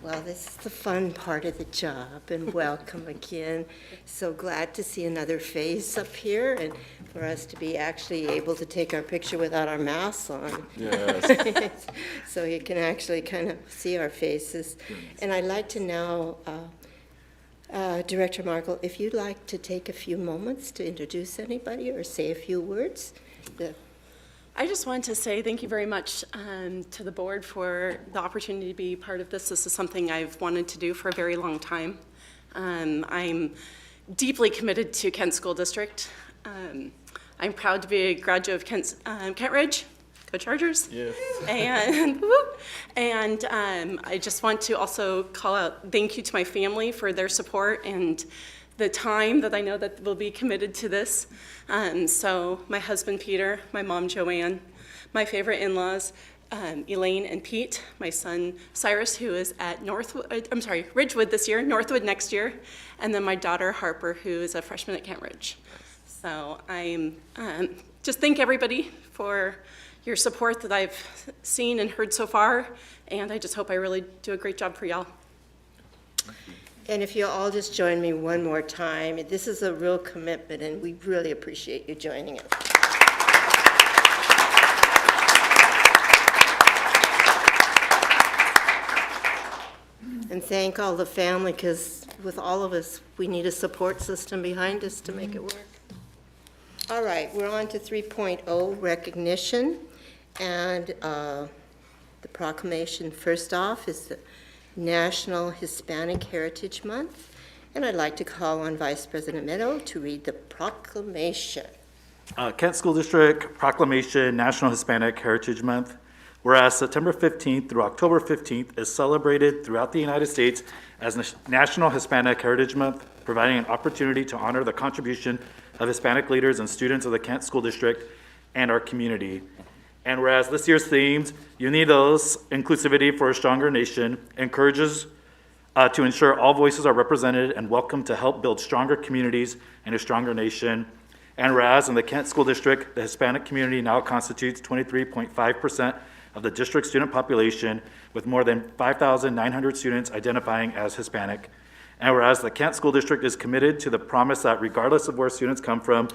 Well, this is the fun part of the job, and welcome again. So glad to see another face up here, and for us to be actually able to take our picture without our masks on. Yes. So you can actually kind of see our faces. And I'd like to now, Director Markle, if you'd like to take a few moments to introduce anybody or say a few words. I just wanted to say thank you very much to the board for the opportunity to be part of this. This is something I've wanted to do for a very long time. I'm deeply committed to Kent School District. I'm proud to be a graduate of Kent Ridge. Go Chargers! Yes. And whoop, and I just want to also call out thank you to my family for their support and the time that I know that will be committed to this. So my husband, Peter, my mom, Joanne, my favorite in-laws, Elaine and Pete, my son, Cyrus, who is at Ridgewood this year, Northwood next year, and then my daughter, Harper, who is a freshman at Kent Ridge. So I'm just thank everybody for your support that I've seen and heard so far, and I just hope I really do a great job for y'all. And if you'll all just join me one more time, this is a real commitment, and we really appreciate you joining us. And thank all the family, because with all of us, we need a support system behind us to make it work. All right, we're on to 3.0, recognition. And the proclamation, first off, is the National Hispanic Heritage Month, and I'd like to call on Vice President Meadow to read the proclamation. Kent School District Proclamation National Hispanic Heritage Month. Whereas September 15th through October 15th is celebrated throughout the United States as National Hispanic Heritage Month, providing an opportunity to honor the contribution of Hispanic leaders and students of the Kent School District and our community. And whereas this year's themes, Unidos, Inclusivity for a Stronger Nation, encourages to ensure all voices are represented and welcome to help build stronger communities and a stronger nation. And whereas in the Kent School District, the Hispanic community now constitutes 23.5% of the district student population, with more than 5,900 students identifying as Hispanic. And whereas the Kent School District is committed to the promise that regardless of where students come from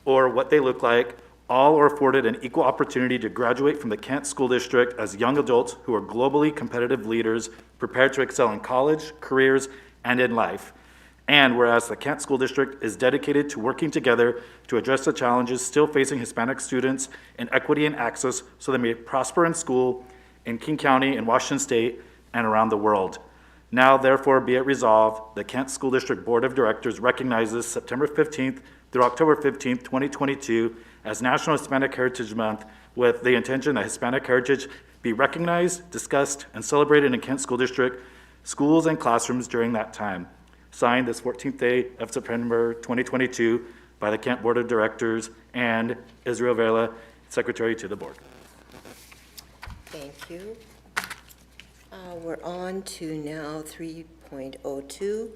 or what they look like, all are afforded an equal opportunity to graduate from the Kent School District as young adults who are globally competitive leaders prepared to excel in college, careers, and in life. And whereas the Kent School District is dedicated to working together to address the challenges still facing Hispanic students in equity and access so they may prosper in school in King County, in Washington State, and around the world. Now therefore be it resolved, the Kent School District Board of Directors recognizes September 15th through October 15th, 2022 as National Hispanic Heritage Month with the intention that Hispanic heritage be recognized, discussed, and celebrated in Kent School District schools and classrooms during that time. Signed this 14th day of September 2022 by the Kent Board of Directors and Israel Vela, Secretary to the Board. Thank you. We're on to now 3.02,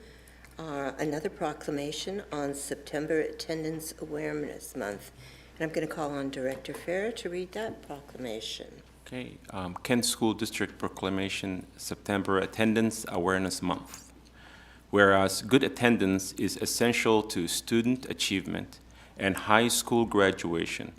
another proclamation on September Attendance Awareness Month. And I'm going to call on Director Farah to read that proclamation. Okay, Kent School District Proclamation, September Attendance Awareness Month. Whereas good attendance is essential to student achievement and high school graduation,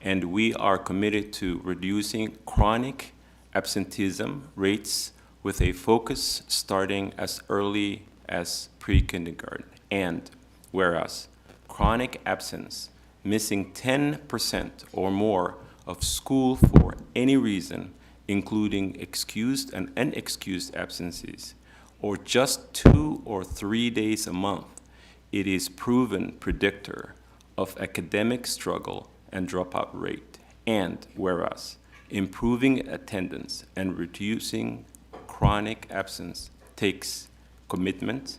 and we are committed to reducing chronic absenteeism rates with a focus starting as early as pre-kindergarten. And whereas chronic absence, missing 10% or more of school for any reason, including excused and unexcused absences, or just 2 or 3 days a month, it is proven predictor of academic struggle and dropout rate. And whereas improving attendance and reducing chronic absence takes commitment,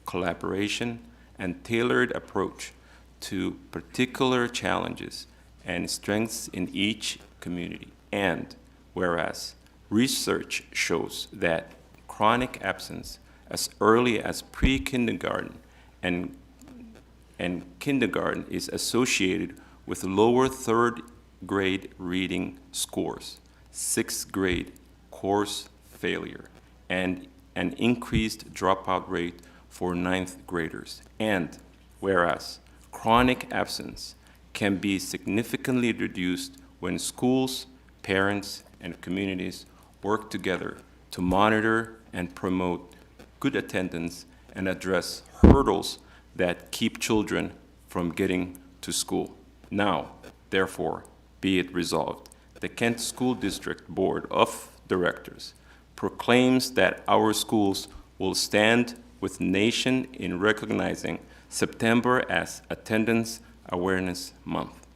collaboration, and tailored approach to particular challenges and strengths in each community. And whereas research shows that chronic absence as early as pre-kindergarten and kindergarten is associated with lower third grade reading scores, sixth grade course failure, and an increased dropout rate for ninth graders. And whereas chronic absence can be significantly reduced when schools, parents, and communities work together to monitor and promote good attendance and address hurdles that keep children from getting to school. Now, therefore, be it resolved, the Kent School District Board of Directors proclaims that our schools will stand with the nation in recognizing September as Attendance Awareness Month.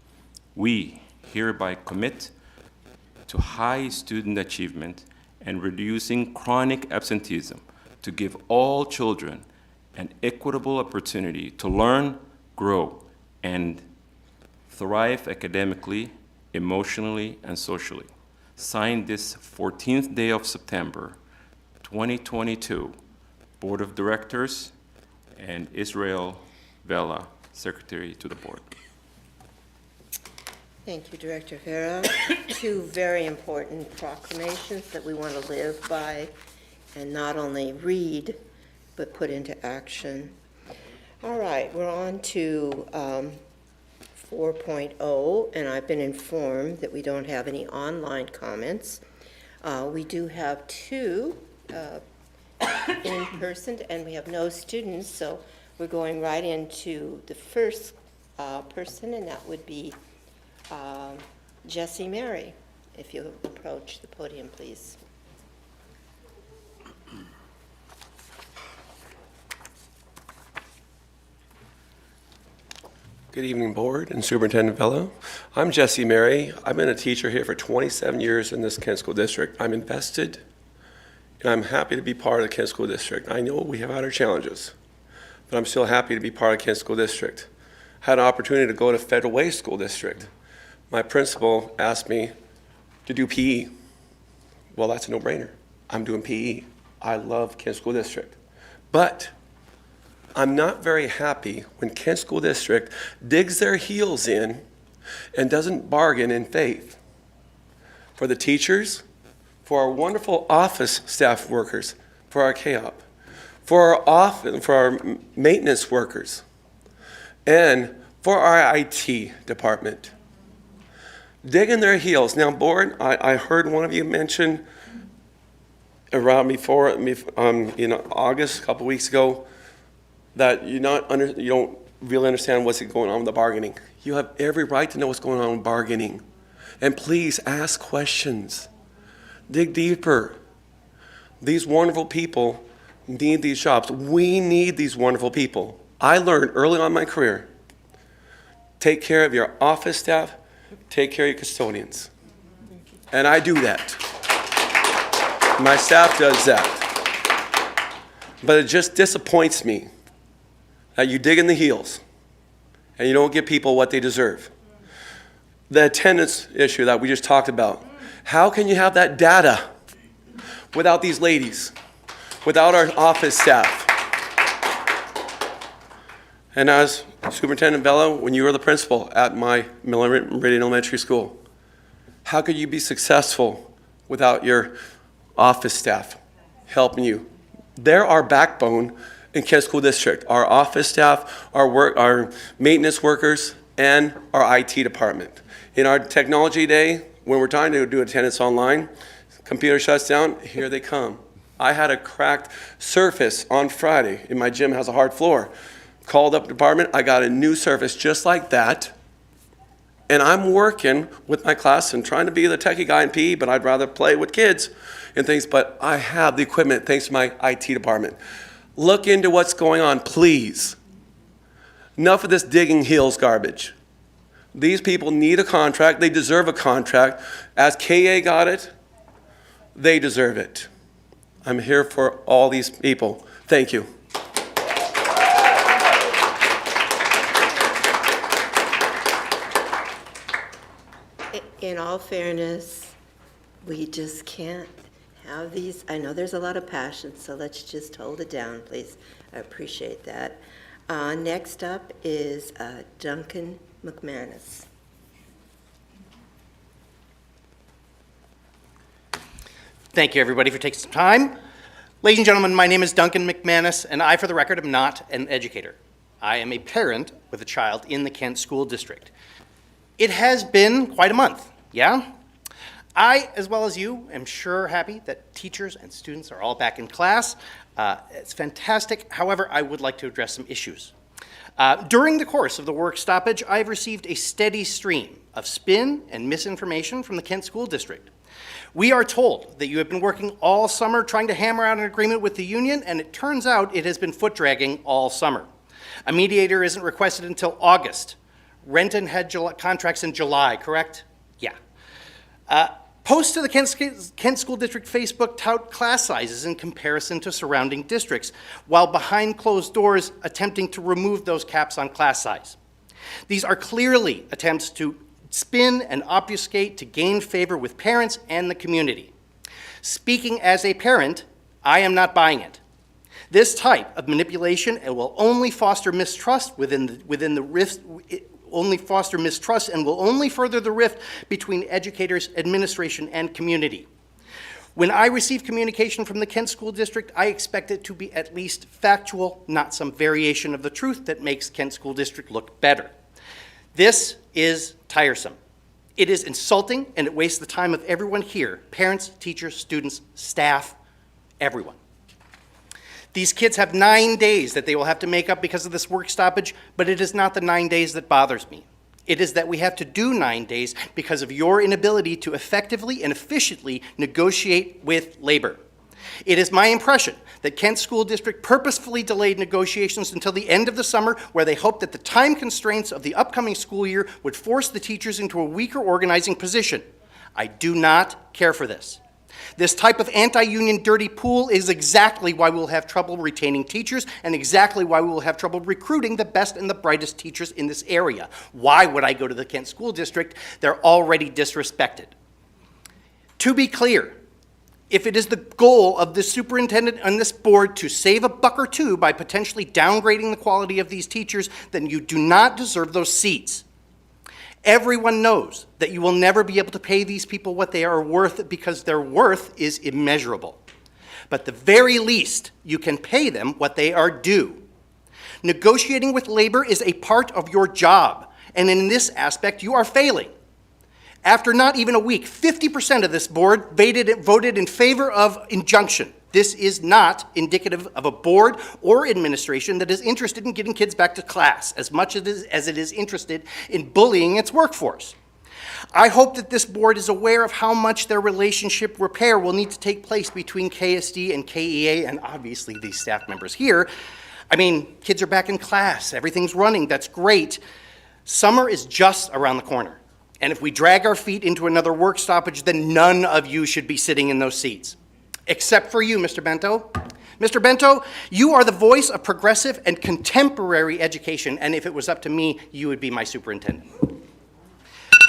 We hereby commit to high student achievement and reducing chronic absenteeism to give all children an equitable opportunity to learn, grow, and thrive academically, emotionally, and socially. Signed this 14th day of September, 2022, Board of Directors, and Israel Vela, Secretary to the Board. Thank you, Director Farah. Two very important proclamations that we want to live by and not only read, but put into action. All right, we're on to 4.0, and I've been informed that we don't have any online comments. We do have two in person, and we have no students, so we're going right into the first person, and that would be Jessie Mary. If you'll approach the podium, please. Good evening, Board and Superintendent Vela. I'm Jessie Mary. I've been a teacher here for 27 years in this Kent School District. I'm invested, and I'm happy to be part of the Kent School District. I know we have had our challenges, but I'm still happy to be part of Kent School District. I had an opportunity to go to Federal Way School District. My principal asked me to do PE. Well, that's a no-brainer. I'm doing PE. I love Kent School District. But I'm not very happy when Kent School District digs their heels in and doesn't bargain in faith. For the teachers, for our wonderful office staff workers, for our KOP, for our maintenance workers, and for our IT department. Digging their heels. Now, Board, I heard one of you mention around before, in August, a couple weeks ago, that you don't really understand what's going on with the bargaining. You have every right to know what's going on with bargaining. And please ask questions. Dig deeper. These wonderful people need these jobs. We need these wonderful people. I learned early on in my career, take care of your office staff, take care of your custodians. And I do that. My staff does that. But it just disappoints me that you dig in the heels and you don't give people what they deserve. The attendance issue that we just talked about. How can you have that data without these ladies, without our office staff? And as Superintendent Bello, when you were the principal at my Meridian Elementary School, how could you be successful without your office staff helping you? They're our backbone in Kent School District. Our office staff, our maintenance workers, and our IT department. In our technology day, when we're trying to do attendance online, computer shuts down, here they come. I had a cracked surface on Friday, and my gym has a hard floor. Called up the department, I got a new surface just like that, and I'm working with my class and trying to be the techie guy in PE, but I'd rather play with kids and things, but I have the equipment thanks to my IT department. Look into what's going on, please. Enough of this digging heels garbage. These people need a contract. They deserve a contract. As KA got it, they deserve it. I'm here for all these people. Thank you. In all fairness, we just can't have these. I know there's a lot of passion, so let's just hold it down, please. I appreciate that. Next up is Duncan McManus. Thank you, everybody, for taking some time. Ladies and gentlemen, my name is Duncan McManus, and I, for the record, am not an educator. I am a parent with a child in the Kent School District. It has been quite a month, yeah? I, as well as you, am sure happy that teachers and students are all back in class. It's fantastic. However, I would like to address some issues. During the course of the work stoppage, I've received a steady stream of spin and misinformation from the Kent School District. We are told that you have been working all summer trying to hammer out an agreement with the union, and it turns out it has been foot-dragging all summer. A mediator isn't requested until August. Renton had contracts in July, correct? Yeah. Posts to the Kent School District Facebook tout class sizes in comparison to surrounding districts, while behind closed doors attempting to remove those caps on class size. These are clearly attempts to spin and obfuscate to gain favor with parents and the community. Speaking as a parent, I am not buying it. This type of manipulation will only foster mistrust within the rift. Only foster mistrust and will only further the rift between educators, administration, and community. When I receive communication from the Kent School District, I expect it to be at least factual, not some variation of the truth that makes Kent School District look better. This is tiresome. It is insulting, and it wastes the time of everyone here, parents, teachers, students, staff, everyone. These kids have 9 days that they will have to make up because of this work stoppage, but it is not the 9 days that bothers me. It is that we have to do 9 days because of your inability to effectively and efficiently negotiate with labor. It is my impression that Kent School District purposefully delayed negotiations until the end of the summer, where they hoped that the time constraints of the upcoming school year would force the teachers into a weaker organizing position. I do not care for this. This type of anti-union dirty pool is exactly why we'll have trouble retaining teachers and exactly why we will have trouble recruiting the best and the brightest teachers in this area. Why would I go to the Kent School District? They're already disrespected. To be clear, if it is the goal of the superintendent and this board to save a buck or two by potentially downgrading the quality of these teachers, then you do not deserve those seats. Everyone knows that you will never be able to pay these people what they are worth because their worth is immeasurable. But the very least, you can pay them what they are due. Negotiating with labor is a part of your job, and in this aspect, you are failing. After not even a week, 50% of this board voted in favor of injunction. This is not indicative of a board or administration that is interested in getting kids back to class as much as it is interested in bullying its workforce. I hope that this board is aware of how much their relationship repair will need to take place between KSD and KEA and obviously these staff members here. I mean, kids are back in class, everything's running, that's great. Summer is just around the corner. And if we drag our feet into another work stoppage, then none of you should be sitting in those seats. Except for you, Mr. Bento. Mr. Bento, you are the voice of progressive and contemporary education, and if it was up to me, you would be my superintendent.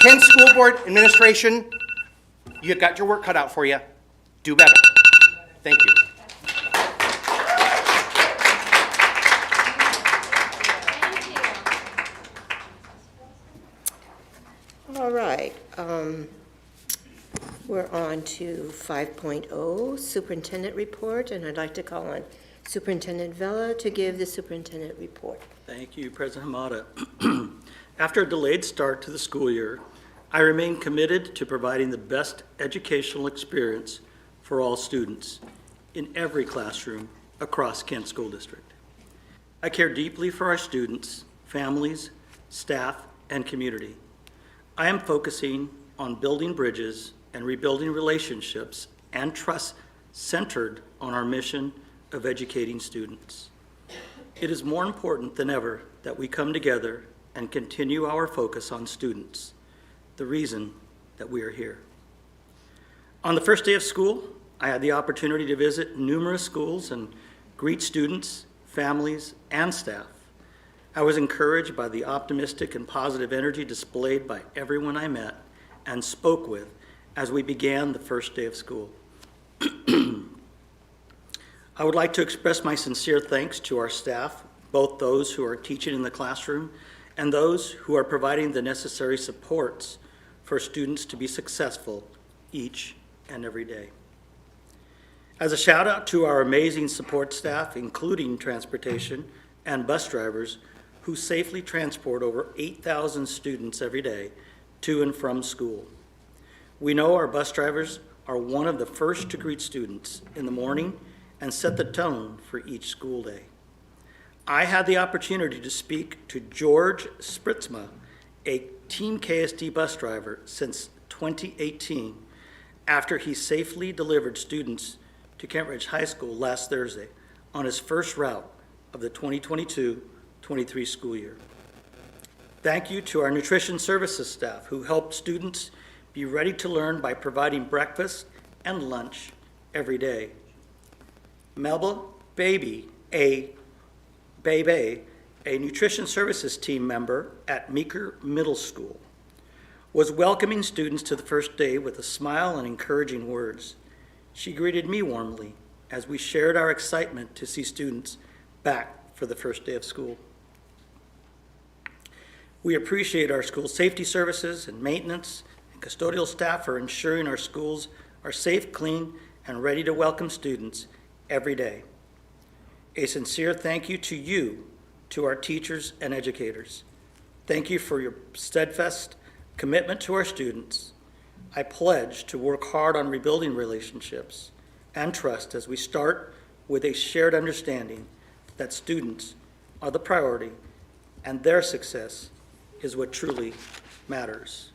Kent School Board Administration, you've got your work cut out for you. Do better. Thank you. All right, we're on to 5.0, Superintendent Report, and I'd like to call on Superintendent Vella to give the superintendent report. Thank you, President Hamada. After a delayed start to the school year, I remain committed to providing the best educational experience for all students in every classroom across Kent School District. I care deeply for our students, families, staff, and community. I am focusing on building bridges and rebuilding relationships and trust centered on our mission of educating students. It is more important than ever that we come together and continue our focus on students, the reason that we are here. On the first day of school, I had the opportunity to visit numerous schools and greet students, families, and staff. I was encouraged by the optimistic and positive energy displayed by everyone I met and spoke with as we began the first day of school. I would like to express my sincere thanks to our staff, both those who are teaching in the classroom and those who are providing the necessary supports for students to be successful each and every day. As a shout out to our amazing support staff, including transportation and bus drivers, who safely transport over 8,000 students every day to and from school. We know our bus drivers are one of the first to greet students in the morning and set the tone for each school day. I had the opportunity to speak to George Spritzma, a Team KSD bus driver since 2018, after he safely delivered students to Kent Ridge High School last Thursday on his first route of the 2022-23 school year. Thank you to our nutrition services staff who helped students be ready to learn by providing breakfast and lunch every day. Melba Baby, a nutrition services team member at Meeker Middle School, was welcoming students to the first day with a smile and encouraging words. She greeted me warmly as we shared our excitement to see students back for the first day of school. We appreciate our school safety services and maintenance and custodial staff for ensuring our schools are safe, clean, and ready to welcome students every day. A sincere thank you to you, to our teachers and educators. Thank you for your steadfast commitment to our students. I pledge to work hard on rebuilding relationships and trust as we start with a shared understanding that students are the priority and their success is what truly matters.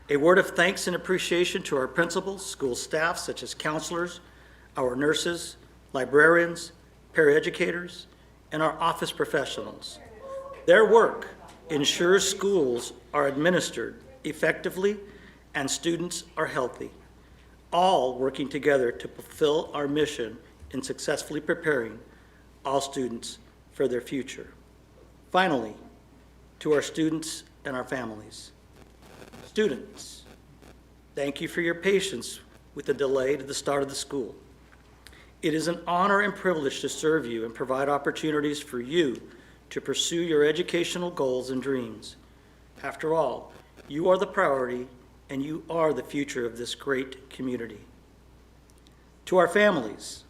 A word of thanks and appreciation to our principals, school staff such as counselors, our nurses, librarians, paraeducators, and our office professionals. Their work ensures schools are administered effectively and students are healthy, all working together to fulfill our mission in successfully preparing all students for their future. Finally, to our students and our families. Students, thank you for your patience with the delay to the start of the school. It is an honor and privilege to serve you and provide opportunities for you to pursue your educational goals and dreams. After all, you are the priority and you are the future of this great community. To our families,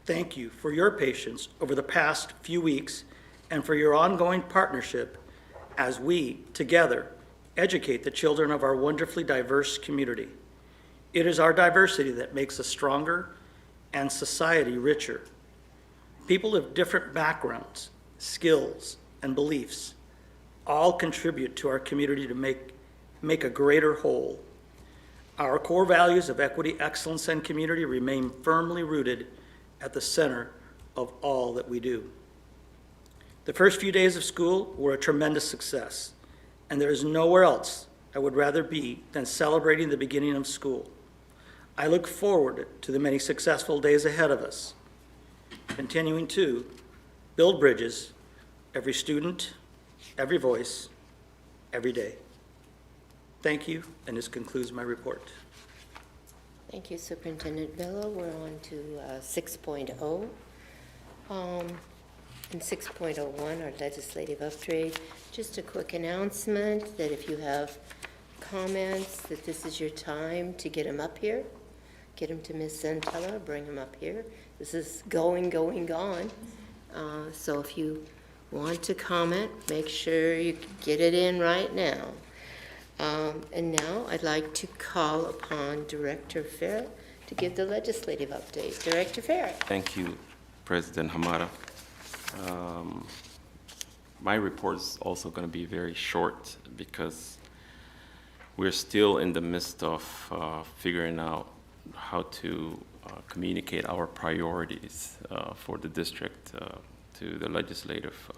thank you for your patience over the past few weeks and for your ongoing partnership as we, together, educate the children of our wonderfully diverse community. It is our diversity that makes us stronger and society richer. People of different backgrounds, skills, and beliefs all contribute to our community to make a greater whole. Our core values of equity, excellence, and community remain firmly rooted at the center of all that we do. The first few days of school were a tremendous success, and there is nowhere else I would rather be than celebrating the beginning of school. I look forward to the many successful days ahead of us, continuing to build bridges, every student, every voice, every day. Thank you, and this concludes my report. Thank you, Superintendent Bello. We're on to 6.0. In 6.01, our legislative upgrade, just a quick announcement that if you have comments, that this is your time to get them up here. Get them to Ms. Santella, bring them up here. This is going, gone. So if you want to comment, make sure you get it in right now. And now I'd like to call upon Director Farrett to give the legislative update. Director Farrett. Thank you, President Hamada. My report is also going to be very short because we're still in the midst of figuring out how to communicate our priorities for the district to the legislative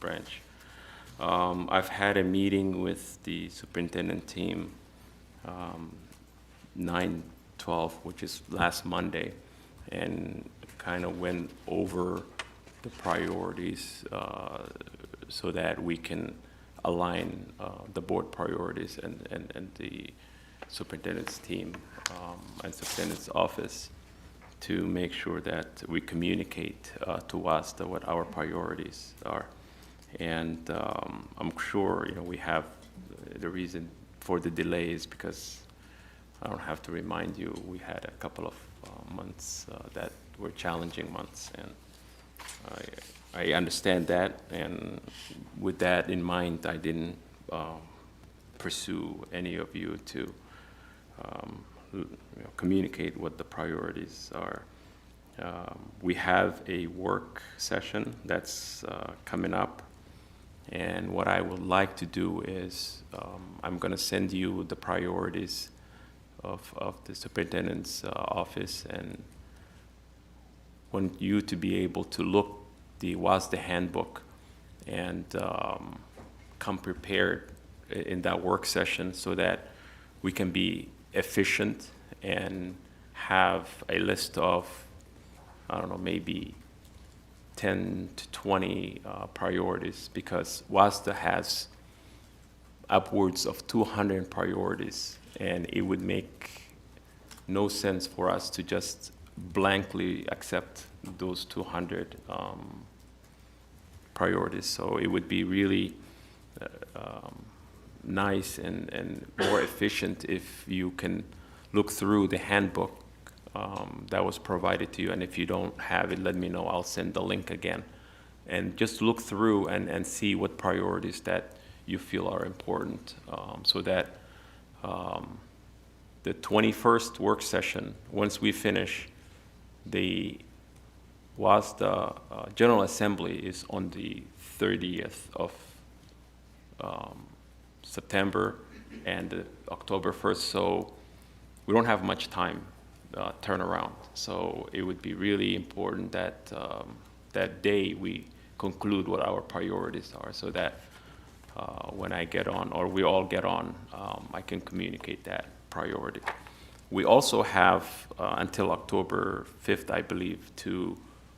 branch. I've had a meeting with the superintendent team 9/12, which is last Monday, and kind of went over the priorities so that we can align the board priorities and the superintendent's team and superintendent's office to make sure that we communicate to WASDA what our priorities are. And I'm sure, we have the reason for the delays because I don't have to remind you, we had a couple of months that were challenging months, and I understand that, and with that in mind, I didn't pursue any of you to communicate what the priorities are. We have a work session that's coming up, and what I would like to do is I'm going to send you the priorities of the superintendent's office, and want you to be able to look the WASDA handbook and come prepared in that work session so that we can be efficient and have a list of, I don't know, maybe 10 to 20 priorities, because WASDA has upwards of 200 priorities, and it would make no sense for us to just blankly accept those 200 priorities. So it would be really nice and more efficient if you can look through the handbook that was provided to you, and if you don't have it, let me know. I'll send the link again, and just look through and see what priorities that you feel are important, so that the 21st work session, once we finish, the WASDA General Assembly is on the 30th of September and October 1st, so we don't have much time turnaround. So it would be really important that that day we conclude what our priorities are, so that when I get on, or we all get on, I can communicate that priority. We also have until October 5th, I believe, to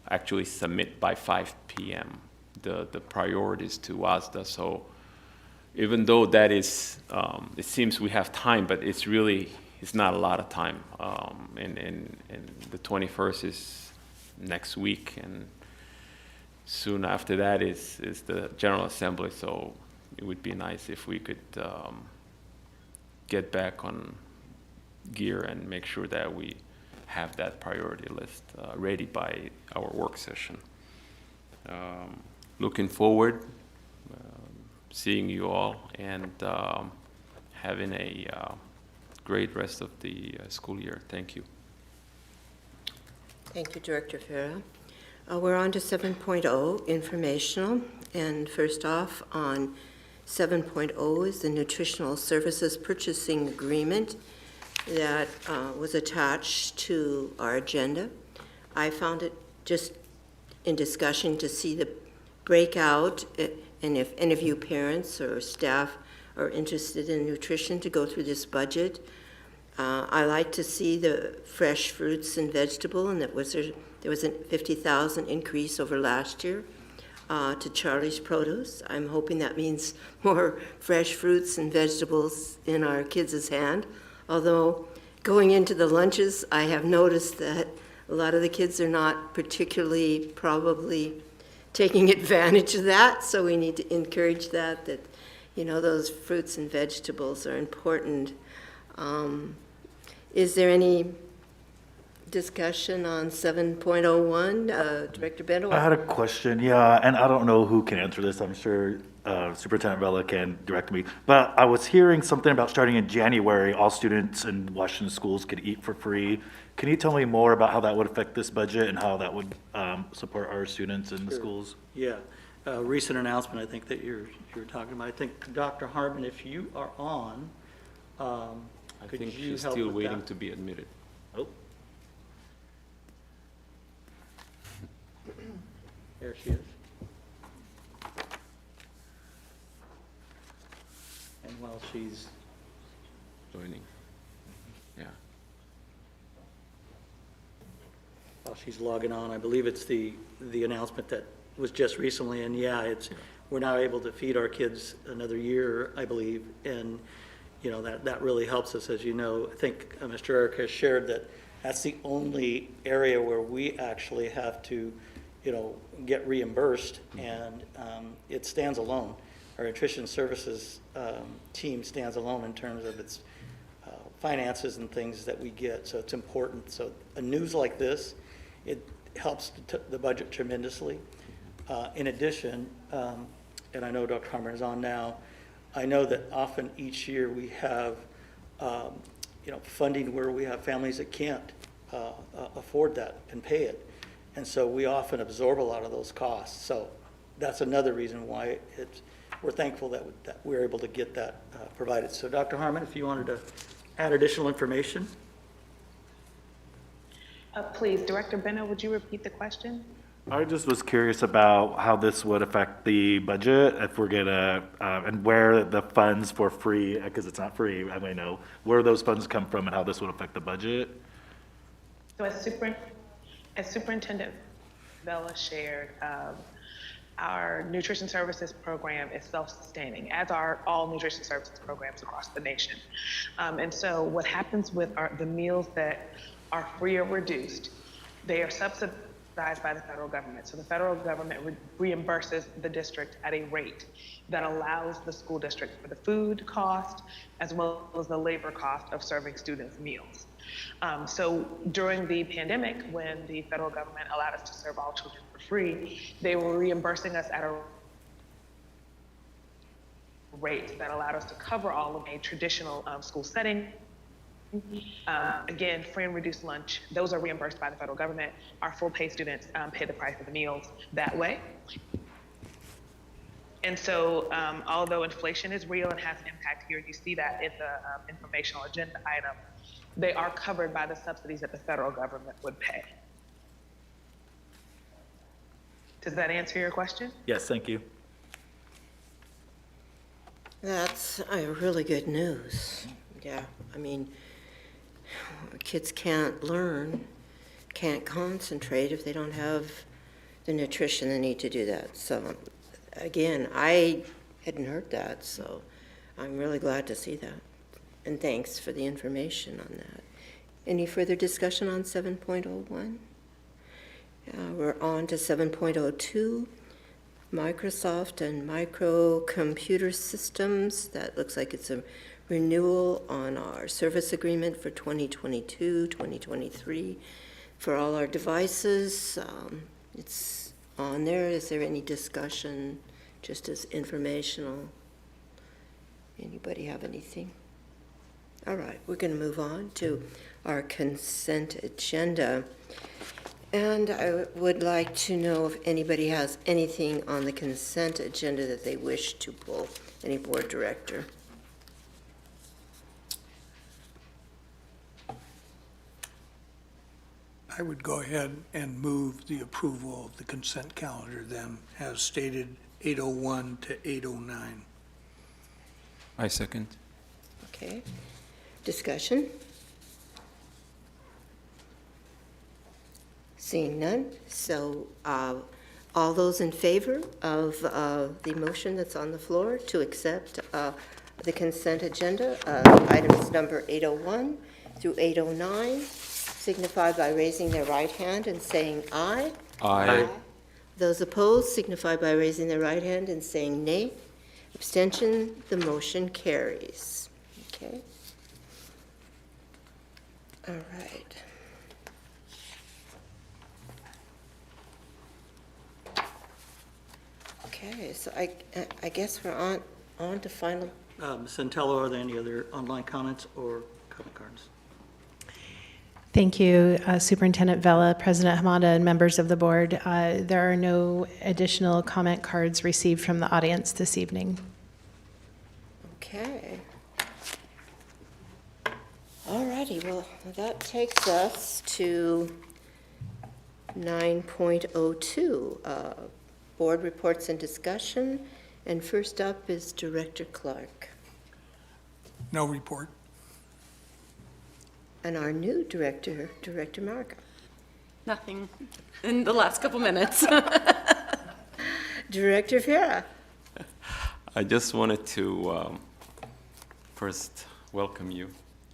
actually submit by 5 p.m. the priorities to WASDA. So even though that is, it seems we have time, but it's not a lot of time. And the 21st is next week, and soon after that is the General Assembly. So it would be nice if we could get back on gear and make sure that we have that priority list ready by our work session. Looking forward, seeing you all, and having a great rest of the school year. Thank you. Thank you, Director Farah. We're on to 7.0, informational. And first off, on 7.0 is the nutritional services purchasing agreement that was attached to our agenda. I found it just in discussion to see the breakout, and if any of you parents or staff are interested in nutrition, to go through this budget. I like to see the fresh fruits and vegetable, and there was a $50,000 increase over last year to Charlie's Produce. I'm hoping that means more fresh fruits and vegetables in our kids' hand. Although going into the lunches, I have noticed that a lot of the kids are not particularly probably taking advantage of that, so we need to encourage that, those fruits and vegetables are important. Is there any discussion on 7.01? Director Bendo? I had a question, yeah, and I don't know who can answer this. I'm sure Superintendent Vela can direct me. But I was hearing something about starting in January, all students in Washington schools could eat for free. Can you tell me more about how that would affect this budget and how that would support our students in the schools? Yeah, a recent announcement I think that you were talking about. I think, Dr. Harmon, if you are on, I could think you she's help still with waiting that? to be admitted. Oh, There she is. And while she's, Joining. Yeah. while she's logging on, I believe it's the announcement that was just recently, and yeah, we're now able to feed our kids another year, I believe, and, that really helps us, as you know. I think Mr. Eric has shared that that's the only area where we actually have to, get reimbursed, and it stands alone. Our nutrition services team stands alone in terms of its finances and things that we get, so it's important. So a news like this, it helps the budget tremendously. In addition, and I know Dr. Harmon is on now, I know that often each year we have, funding where we have families that can't afford that and pay it. And so we often absorb a lot of those costs. So that's another reason why we're thankful that we're able to get that provided. So Dr. Harmon, if you wanted to add additional information. Please, Director Beno, would you repeat the question? I just was curious about how this would affect the budget, if we're gonna, and where the funds for free, because it's not free, I may know, where those funds come from and how this would affect the budget. So as Superintendent Vela shared, our nutrition services program is self-sustaining, as are all nutrition services programs across the nation. And so what happens with the meals that are free or reduced, they are subsidized by the federal government. So the federal government reimburses the district at a rate that allows the school district for the food cost as well as the labor cost of serving students meals. So during the pandemic, when the federal government allowed us to serve all children for free, they were reimbursing us at a rate that allowed us to cover all of a traditional school setting. Again, free and reduced lunch, those are reimbursed by the federal government. Our full pay students pay the price of the meals that way. And so although inflation is real and has an impact here, you see that in the informational agenda item, they are covered by the subsidies that the federal government would pay. Does that answer your question? Yes, thank you. That's really good news. Yeah, I mean, kids can't learn, can't concentrate if they don't have the nutrition they need to do that. So, again, I hadn't heard that, so I'm really glad to see that. And thanks for the information on that. Any further discussion on 7.01? We're on to 7.02, Microsoft and microcomputer systems. That looks like it's a renewal on our service agreement for 2022, 2023 for all our devices. It's on there. Is there any discussion, just as informational? Anybody have anything? All right, we're going to move on to our consent agenda. And I would like to know if anybody has anything on the consent agenda that they wish to pull, any board director. I would go ahead and move the approval of the consent calendar then, as stated, 8:01 to 8:09. I second. Okay. Discussion? Seeing none, so all those in favor of the motion that's on the floor to accept the consent agenda, items number 801 through 809, signify by raising their right hand and saying aye. Aye. Those opposed signify by raising their right hand and saying nay. Abstention, the motion carries. Okay? All right. Okay, so I guess we're on to final. Ms. Santello, are there any other online comments or comment cards? Thank you, Superintendent Vela, President Hamada, and members of the board. There are no additional comment cards received from the audience this evening. Okay. All righty, well, that takes us to 9.02, board reports and discussion. And first up is Director Clark. No report. And our new director, Director Marco. Nothing in the last couple minutes. Director Vera. I just wanted to first welcome you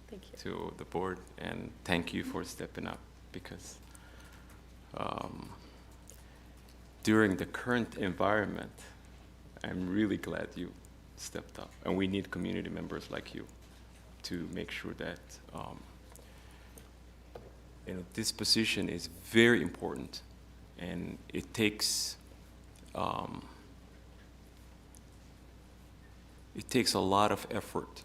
Thank you. to the board and thank you for stepping up, because during the current environment, I'm really glad you stepped up, and we need community members like you to make sure that this position is very important, and it takes a lot of effort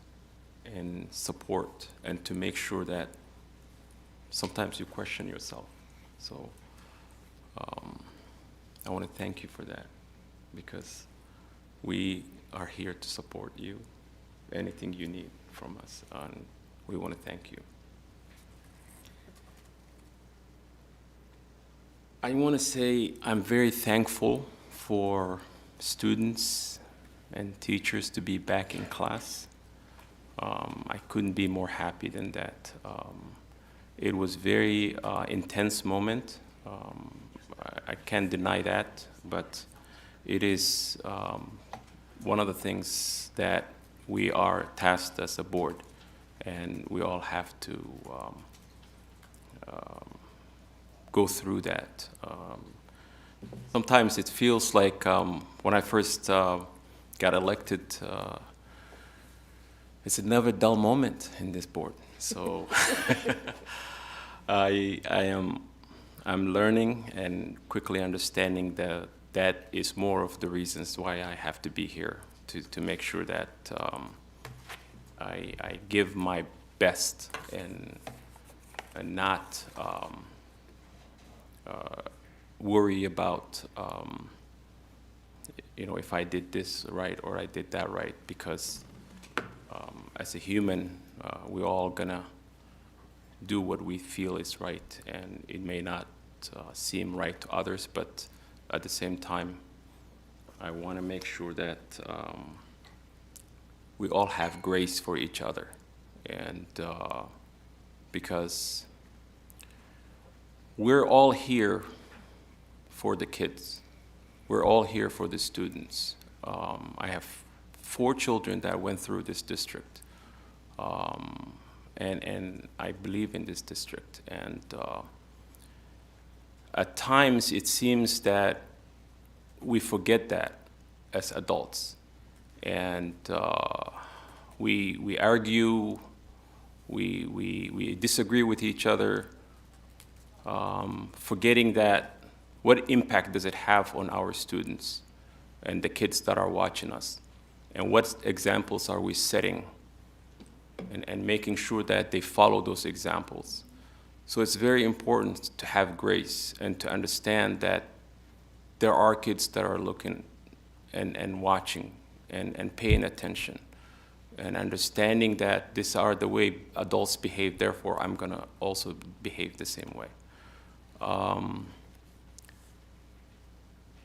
and support, and to make sure that sometimes you question yourself. So I want to thank you for that, because we are here to support you, anything you need from us, and we want to thank you. I want to say I'm very thankful for students and teachers to be back in class. I couldn't be more happy than that. It was very intense moment. I can't deny that, but it is one of the things that we are tasked as a board, and we all have to go through that. Sometimes it feels like when I first got elected, it's another dull moment in this board. So I'm learning and quickly understanding that is more of the reasons why I have to be here, to make sure that I give my best and not worry about if I did this right or I did that right, because as a human, we're all gonna do what we feel is right, and it may not seem right to others, but at the same time, I want to make sure that we all have grace for each other, and because we're all here for the kids. We're all here for the students. I have 4 children that went through this district, and I believe in this district. And at times, it seems that we forget that as adults, and we argue, we disagree with each other, forgetting that what impact does it have on our students and the kids that are watching us, and what examples are we setting, and making sure that they follow those examples. So it's very important to have grace and to understand that there are kids that are looking and watching and paying attention and understanding that these are the way adults behave, therefore I'm gonna also behave the same way.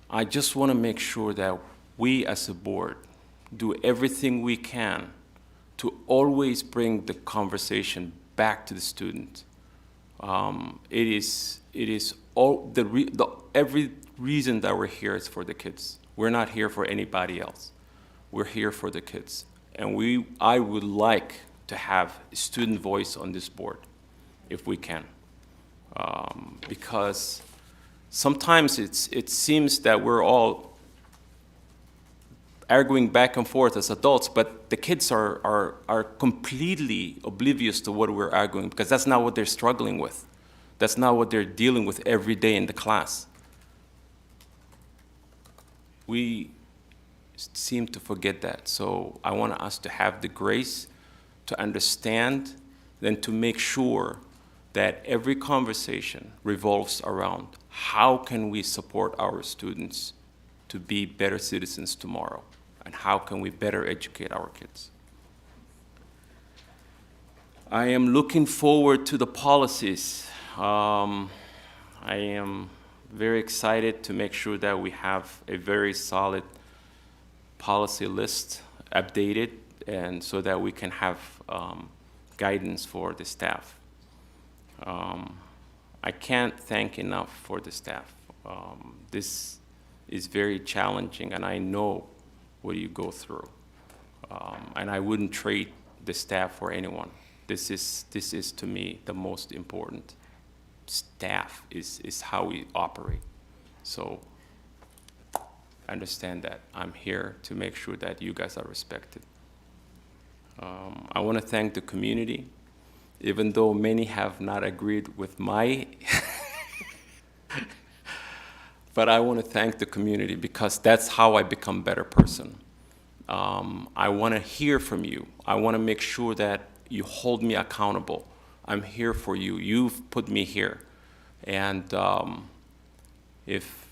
I just wanna make sure that we as a board do everything we can to always bring the conversation back to the student. It is all every reason that we're here is for the kids. We're not here for anybody else. We're here for the kids. And I would like to have a student voice on this board, if we can. Because sometimes it seems that we're all arguing back and forth as adults, but the kids are completely oblivious to what we're arguing, because that's not what they're struggling with. That's not what they're dealing with every day in the class. We seem to forget that. So I want us to have the grace to understand, then to make sure that every conversation revolves around how can we support our students to be better citizens tomorrow, and how can we better educate our kids. I am looking forward to the policies. I am very excited to make sure that we have a very solid policy list updated, and so that we can have guidance for the staff. I can't thank enough for the staff. This is very challenging, and I know what you go through. And I wouldn't trade the staff for anyone. This is to me the most important. Staff is how we operate. So understand that I'm here to make sure that you guys are respected. I want to thank the community, even though many have not agreed with my but I want to thank the community, because that's how I become a better person. I want to hear from you. I want to make sure that you hold me accountable. I'm here for you. You've put me here. And if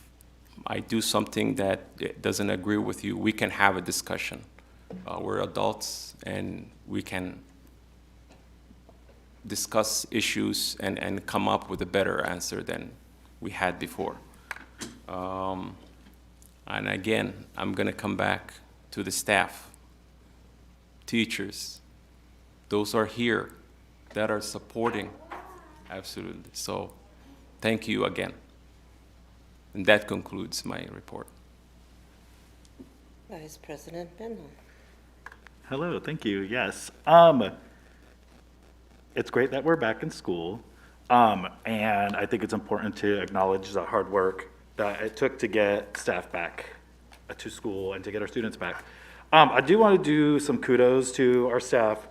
I do something that doesn't agree with you, we can have a discussion. We're adults, and we can discuss issues and come up with a better answer than we had before. And again, I'm going to come back to the staff, teachers. Those are here that are supporting, absolutely. So thank you again. And that concludes my report. Vice President Benham. Hello, thank you, yes. It's great that we're back in school, and I think it's important to acknowledge the hard work that it took to get staff back to school and to get our students back. I do want to do some kudos to our staff,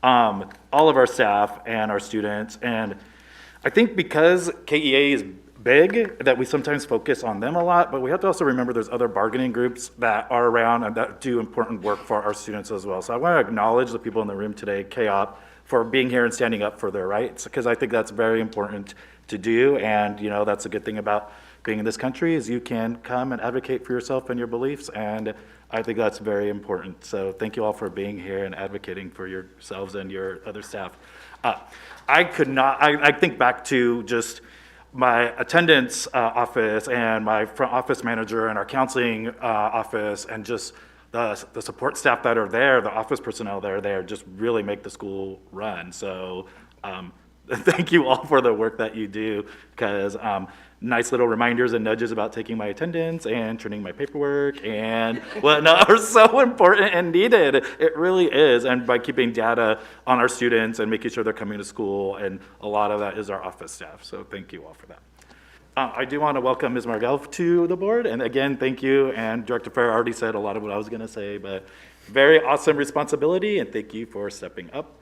all of our staff and our students, and I think because KEA is big, that we sometimes focus on them a lot, but we have to also remember there's other bargaining groups that are around and that do important work for our students as well. So I want to acknowledge the people in the room today, KOP, for being here and standing up for their rights, because I think that's very important to do, and you know, that's a good thing about being in this country is you can come and advocate for yourself and your beliefs, and I think that's very important. So thank you all for being here and advocating for yourselves and your other staff. I think back to just my attendance office and my front office manager and our counseling office, and just the support staff that are there, the office personnel that are there, just really make the school run. So thank you all for the work that you do, because nice little reminders and nudges about taking my attendance and turning my paperwork and whatnot are so important and needed. It really is. And by keeping data on our students and making sure they're coming to school, and a lot of that is our office staff. So thank you all for that. I do want to welcome Ms. Margelf to the board. And again, thank you. And Director Farrar already said a lot of what I was going to say, but very awesome responsibility, and thank you for stepping up.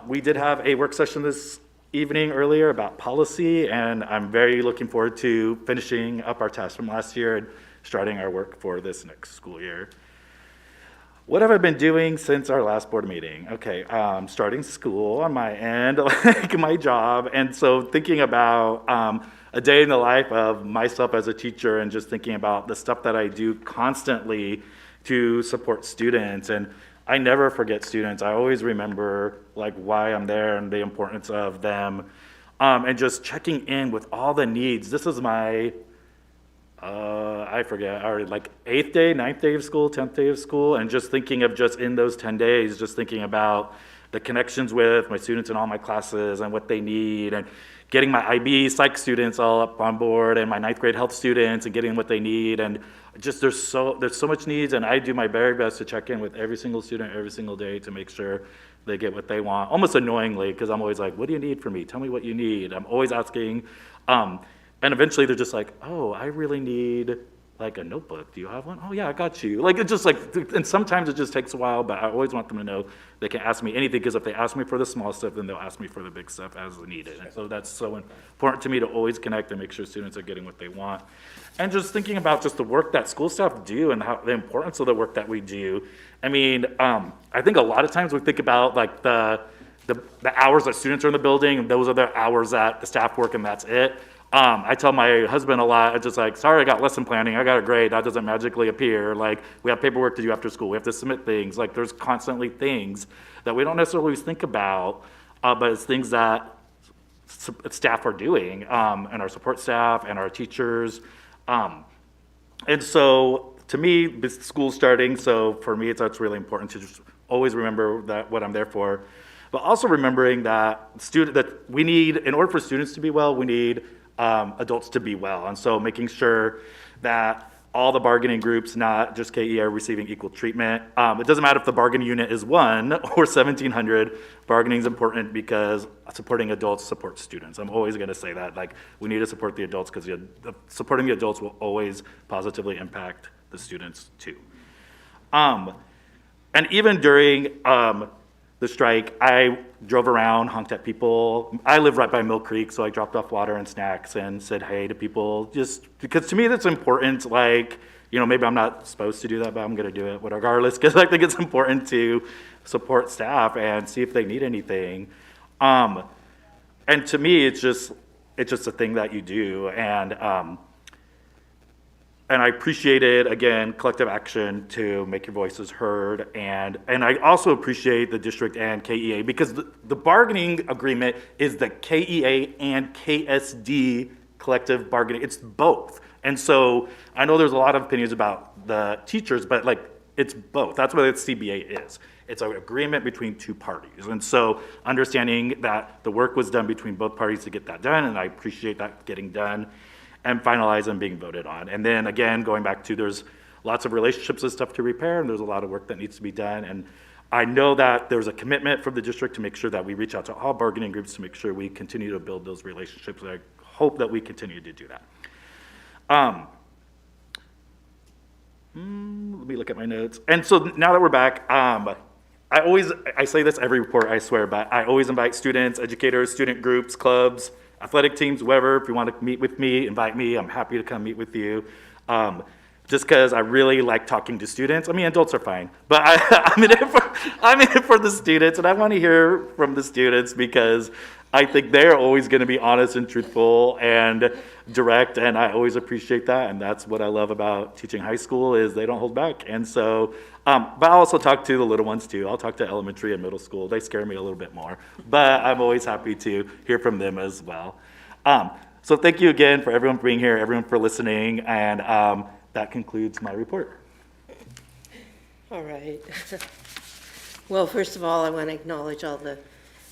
We did have a work session this evening earlier about policy, and I'm very looking forward to finishing up our tasks from last year and starting our work for this next school year. What have I been doing since our last board meeting? Okay, starting school on my end, like my job, and so thinking about a day in the life of myself as a teacher and just thinking about the stuff that I do constantly to support students. And I never forget students. I always remember like why I'm there and the importance of them, and just checking in with all the needs. This is my I forget, already like 8th day, 9th day of school, 10th day of school, and just thinking of just in those 10 days, just thinking about the connections with my students in all my classes and what they need, and getting my IB psych students all up on board and my 9th grade health students and getting what they need. And just there's so much needs, and I do my very best to check in with every single student every single day to make sure they get what they want, almost annoyingly, because I'm always like, what do you need from me? Tell me what you need. I'm always asking. And eventually they're just like, oh, I really need like a notebook. Do you have one? Oh yeah, I got you. Like it's just like, and sometimes it just takes a while, but I always want them to know they can ask me anything, because if they ask me for the small stuff, then they'll ask me for the big stuff as needed. And so that's so important to me to always connect and make sure students are getting what they want. And just thinking about just the work that school staff do and how the importance of the work that we do. I mean, I think a lot of times we think about like the hours that students are in the building, and those are the hours that the staff work, and that's it. I tell my husband a lot, I'm just like, sorry, I got lesson planning, I got a grade, that doesn't magically appear. Like, we have paperwork to do after school, we have to submit things. Like, there's constantly things that we don't necessarily always think about, but it's things that staff are doing, and our support staff and our teachers. And so, to me, school's starting, so for me, it's really important to just always remember that what I'm there for. But also remembering that we need, in order for students to be well, we need adults to be well. And so making sure that all the bargaining groups, not just KE, are receiving equal treatment. It doesn't matter if the bargaining unit is 1 or 1,700, bargaining is important because supporting adults supports students. I'm always gonna say that, like, we need to support the adults because supporting the adults will always positively impact the students too. And even during the strike, I drove around, honked at people. I live right by Mill Creek, so I dropped off water and snacks and said hey to people, just because to me that's important. Like, you know, maybe I'm not supposed to do that, but I'm gonna do it regardless, because I think it's important to support staff and see if they need anything. And to me, it's just a thing that you do. And I appreciated, again, collective action to make your voices heard. And I also appreciate the district and KEA, because the bargaining agreement is the KEA and KSD collective bargaining. It's both. And so I know there's a lot of opinions about the teachers, but like, it's both. That's what the CBA is. It's an agreement between two parties. And so understanding that the work was done between both parties to get that done, and I appreciate that getting done and finalized and being voted on. And then again, going back to, there's lots of relationships and stuff to repair, and there's a lot of work that needs to be done. And I know that there's a commitment from the district to make sure that we reach out to all bargaining groups to make sure we continue to build those relationships. And I hope that we continue to do that. Let me look at my notes. And so now that we're back, I say this every report, I swear, but I always invite students, educators, student groups, clubs, athletic teams, whoever. If you want to meet with me, invite me. I'm happy to come meet with you. Just because I really like talking to students. I mean, adults are fine, but I'm in it for the students, and I want to hear from the students because I think they're always going to be honest and truthful and direct, and I always appreciate that. And that's what I love about teaching high school, is they don't hold back. And so, but I also talk to the little ones too. I'll talk to elementary and middle school. They scare me a little bit more, but I'm always happy to hear from them as well. So thank you again for everyone for being here, everyone for listening, and that concludes my report. All right. Well, first of all, I want to acknowledge all the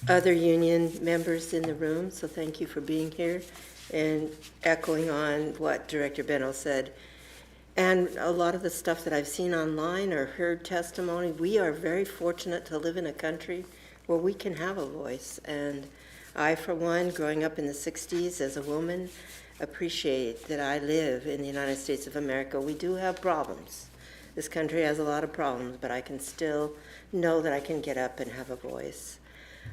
other union members in the room, so thank you for being here and echoing on what Director Benno said. And a lot of the stuff that I've seen online or heard testimony, we are very fortunate to live in a country where we can have a voice. And I, for one, growing up in the 60s as a woman, appreciate that I live in the United States of America. We do have problems. This country has a lot of problems, but I can still know that I can get up and have a voice.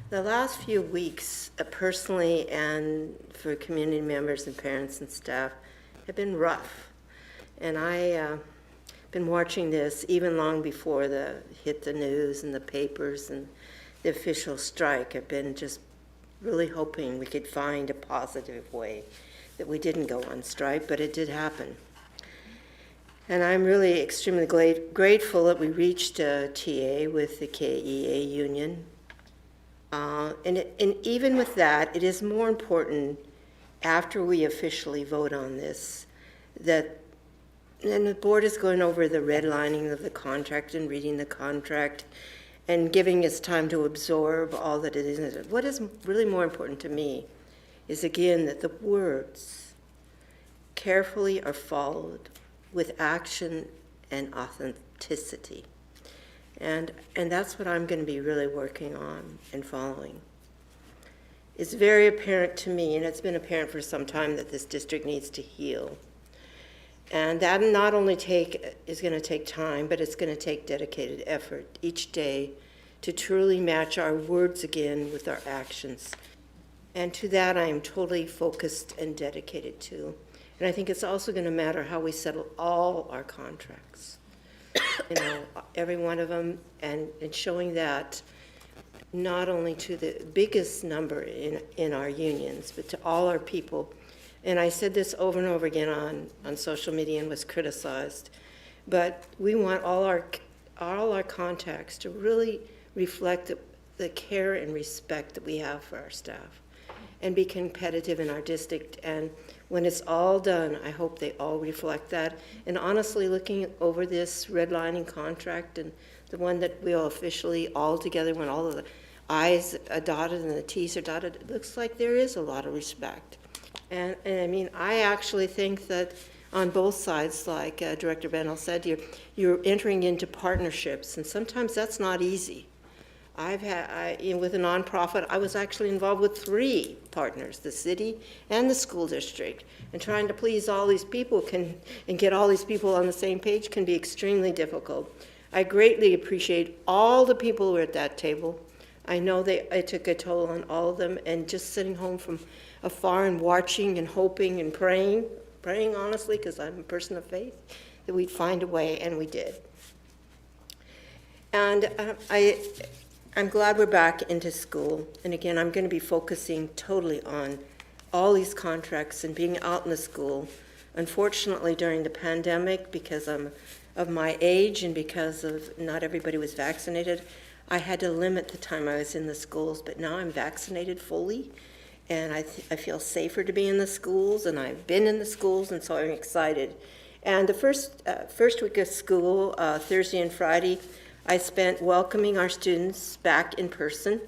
The last few weeks, personally and for community members and parents and staff, have been rough. And I've been watching this even long before hit the news and the papers and the official strike. I've been just really hoping we could find a positive way that we didn't go on strike, but it did happen. And I'm really extremely grateful that we reached a TA with the KEA union. And even with that, it is more important after we officially vote on this, that, and the board is going over the redlining of the contract and reading the contract and giving us time to absorb all that it is. What is really more important to me is, again, that the words carefully are followed with action and authenticity. And that's what I'm going to be really working on and following. It's very apparent to me, and it's been apparent for some time, that this district needs to heal. And that not only is going to take time, but it's going to take dedicated effort each day to truly match our words again with our actions. And to that I am totally focused and dedicated to. And I think it's also going to matter how we settle all our contracts, you know, every one of them, and showing that not only to the biggest number in our unions, but to all our people. And I said this over and over again on social media and was criticized, but we want all our contacts to really reflect the care and respect that we have for our staff and be competitive in our district. And when it's all done, I hope they all reflect that. And honestly, looking over this redlining contract and the one that we'll officially all together, when all of the I's are dotted and the T's are dotted, it looks like there is a lot of respect. And I mean, I actually think that on both sides, like Director Bennell said, you're entering into partnerships, and sometimes that's not easy. With a nonprofit, I was actually involved with 3 partners, the city and the school district, and trying to please all these people and get all these people on the same page can be extremely difficult. I greatly appreciate all the people who were at that table. I know it took a toll on all of them, and just sitting home from afar and watching and hoping and praying honestly, because I'm a person of faith, that we'd find a way, and we did. And I'm glad we're back into school. And again, I'm going to be focusing totally on all these contracts and being out in the school. Unfortunately, during the pandemic, because I'm of my age and because of not everybody was vaccinated, I had to limit the time I was in the schools, but now I'm vaccinated fully, and I feel safer to be in the schools, and I've been in the schools, and so I'm excited. And the first week of school, Thursday and Friday, I spent welcoming our students back in person.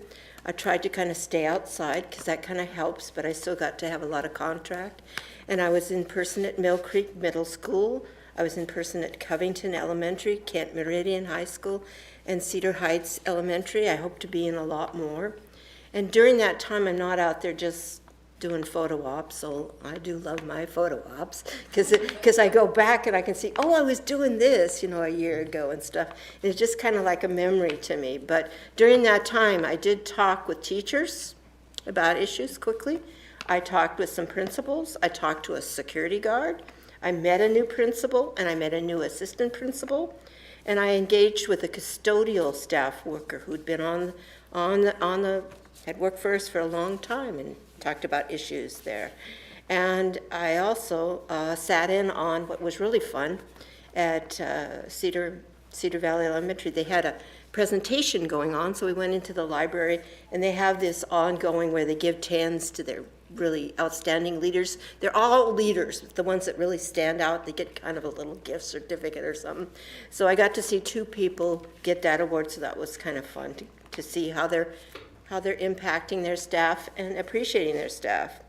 I tried to kind of stay outside because that kind of helps, but I still got to have a lot of contact. And I was in person at Mill Creek Middle School. I was in person at Covington Elementary, Kent Meridian High School, and Cedar Heights Elementary. I hope to be in a lot more. And during that time, I'm not out there just doing photo ops, so I do love my photo ops, because I go back and I can see, oh, I was doing this, a year ago and stuff. It's just kind of like a memory to me. But during that time, I did talk with teachers about issues quickly. I talked with some principals. I talked to a security guard. I met a new principal, and I met a new assistant principal. And I engaged with a custodial staff worker who'd been had worked for us for a long time and talked about issues there. And I also sat in on what was really fun at Cedar Valley Elementary. They had a presentation going on, so we went into the library, and they have this ongoing where they give 10s to their really outstanding leaders. They're all leaders, the ones that really stand out. They get kind of a little gift certificate or something. So I got to see 2 people get that award, so that was kind of fun to see how they're impacting their staff and appreciating their staff.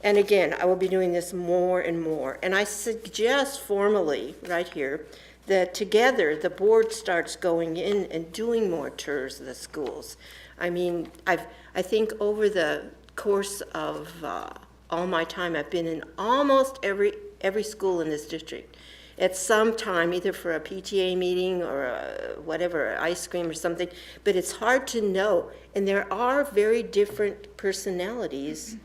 And again, I will be doing this more and more. And I suggest formally, right here, that together the board starts going in and doing more tours of the schools. I mean, I think over the course of all my time, I've been in almost every school in this district at some time, either for a PTA meeting or whatever, ice cream or something, but it's hard to know. And there are very different personalities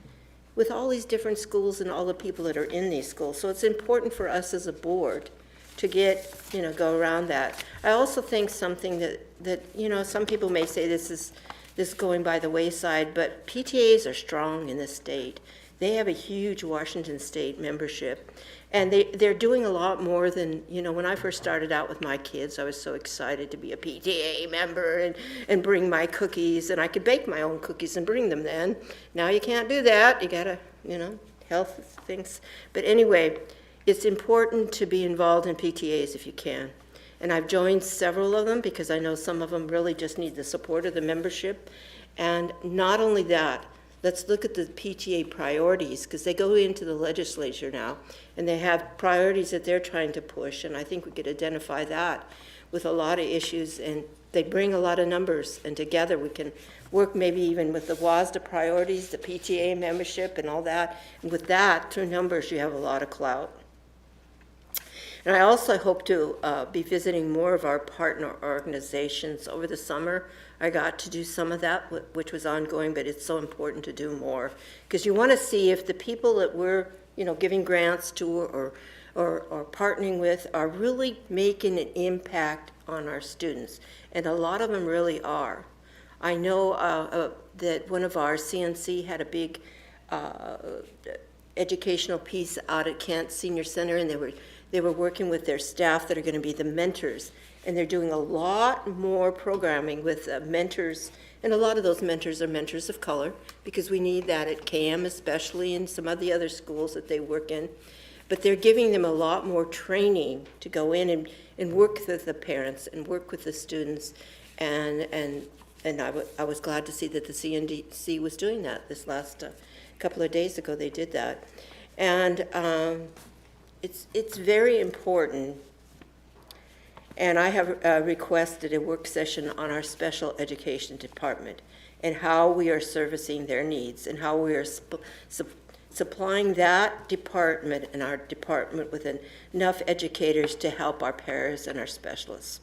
with all these different schools and all the people that are in these schools. So it's important for us as a board to get, go around that. I also think something that some people may say this is going by the wayside, but PTAs are strong in this state. They have a huge Washington State membership, and they're doing a lot more than, when I first started out with my kids, I was so excited to be a PTA member and bring my cookies, and I could bake my own cookies and bring them then. Now you can't do that. You gotta, health things. But anyway, it's important to be involved in PTAs if you can. And I've joined several of them because I know some of them really just need the support of the membership. And not only that, let's look at the PTA priorities, because they go into the legislature now, and they have priorities that they're trying to push, and I think we could identify that with a lot of issues, and they bring a lot of numbers, and together we can work maybe even with the WASDA priorities, the PTA membership, and all that, and with that, through numbers, you have a lot of clout. And I also hope to be visiting more of our partner organizations over the summer. I got to do some of that, which was ongoing, but it's so important to do more. Because you want to see if the people that we're, giving grants to or partnering with are really making an impact on our students. And a lot of them really are. I know that one of our CNC had a big educational piece out at Kent Senior Center, and they were working with their staff that are going to be the mentors, and they're doing a lot more programming with mentors, and a lot of those mentors are mentors of color, because we need that at KM especially, and some of the other schools that they work in. But they're giving them a lot more training to go in and work with the parents and work with the students, and I was glad to see that the CNDC was doing that this last couple of days ago. They did that, and it's very important, and I have requested a work session on our special education department and how we are servicing their needs and how we are supplying that department and our department with enough educators to help our paras and our specialists.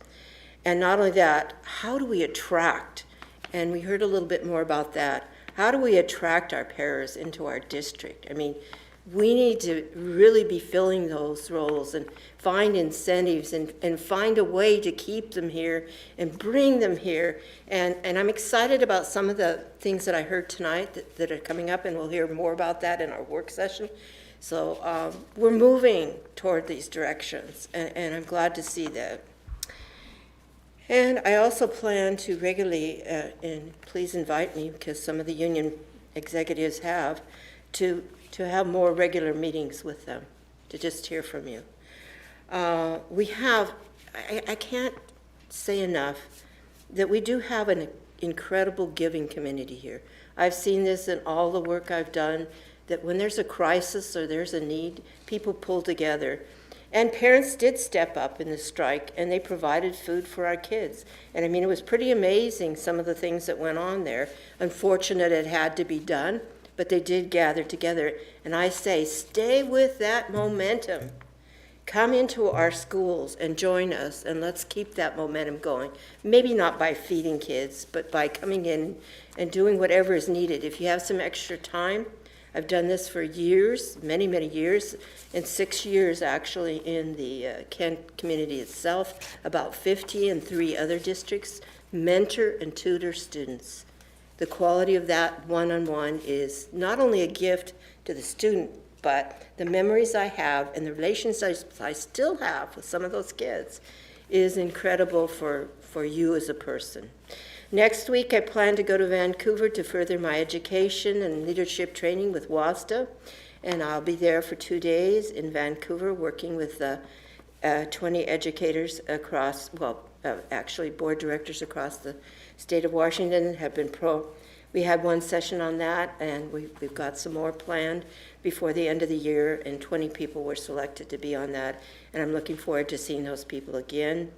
And not only that, how do we attract, and we heard a little bit more about that, how do we attract our paras into our district? I mean, we need to really be filling those roles and find incentives and find a way to keep them here and bring them here. And I'm excited about some of the things that I heard tonight that are coming up, and we'll hear more about that in our work session. So we're moving toward these directions, and I'm glad to see that. And I also plan to regularly, and please invite me, because some of the union executives have, to have more regular meetings with them, to just hear from you. We have, I can't say enough, that we do have an incredible giving community here. I've seen this in all the work I've done, that when there's a crisis or there's a need, people pull together. And parents did step up in the strike, and they provided food for our kids. And I mean, it was pretty amazing, some of the things that went on there. Unfortunate it had to be done, but they did gather together. And I say, stay with that momentum. Come into our schools and join us, and let's keep that momentum going. Maybe not by feeding kids, but by coming in and doing whatever is needed. If you have some extra time, I've done this for years, many, many years, and 6 years actually in the Kent community itself, about 50 in 3 other districts, mentor and tutor students. The quality of that one-on-one is not only a gift to the student, but the memories I have and the relations I still have with some of those kids is incredible for you as a person. Next week, I plan to go to Vancouver to further my education and leadership training with WASDA, and I'll be there for 2 days in Vancouver working with 20 educators across, actually board directors across the state of Washington have been we had one session on that, and we've got some more planned before the end of the year, and 20 people were selected to be on that, and I'm looking forward to seeing those people again.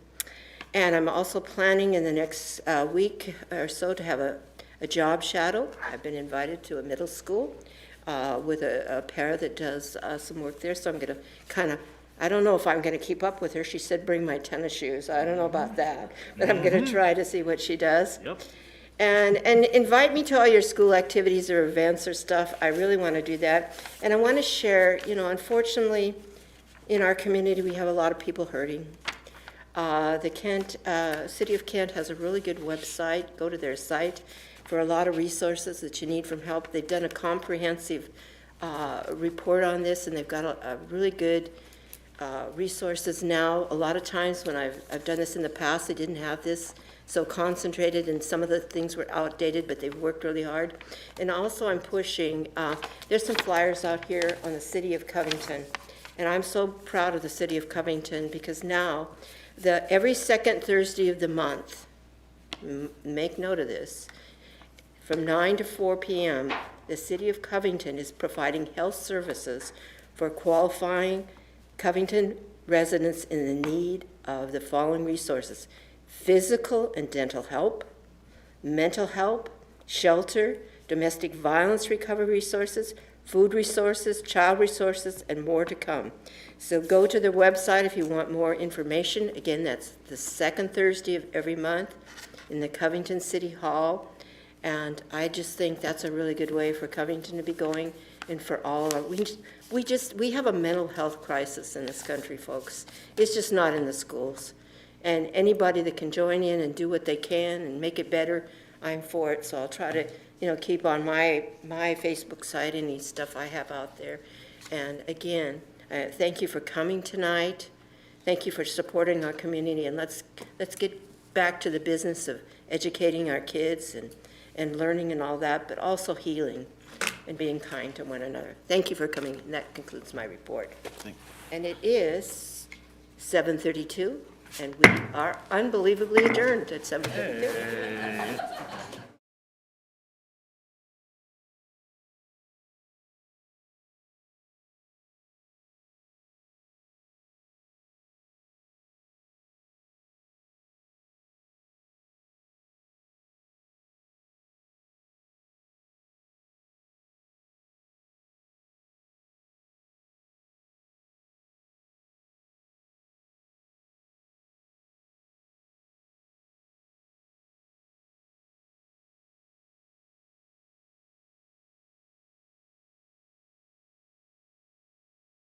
And I'm also planning in the next week or so to have a job shadow. I've been invited to a middle school with a para that does some work there, so I'm going to I don't know if I'm going to keep up with her. She said bring my tennis shoes. I don't know about that, but I'm going to try to see what she does. Yep. And invite me to all your school activities or events or stuff. I really want to do that. And I want to share, unfortunately, in our community, we have a lot of people hurting. City of Kent has a really good website. Go to their site for a lot of resources that you need from help. They've done a comprehensive report on this, and they've got a really good resources now. A lot of times when I've done this in the past, they didn't have this so concentrated, and some of the things were outdated, but they've worked really hard. And also I'm pushing, there's some flyers out here on the City of Covington, and I'm so proud of the City of Covington because now, every second Thursday of the month, make note of this, from 9 to 4 p.m., the City of Covington is providing health services for qualifying Covington residents in the need of the following resources: physical and dental help, mental help, shelter, domestic violence recovery resources, food resources, child resources, and more to come. So go to their website if you want more information. Again, that's the second Thursday of every month in the Covington City Hall. And I just think that's a really good way for Covington to be going, and for all of we have a mental health crisis in this country, folks. It's just not in the schools. And anybody that can join in and do what they can and make it better, I'm for it. So I'll try to, keep on my Facebook site any stuff I have out there. And again, thank you for coming tonight. Thank you for supporting our community, and let's get back to the business of educating our kids and learning and all that, but also healing and being kind to one another. Thank you for coming, and that concludes my report. And it is 7:32, and we are unbelievably adjourned at 7:32.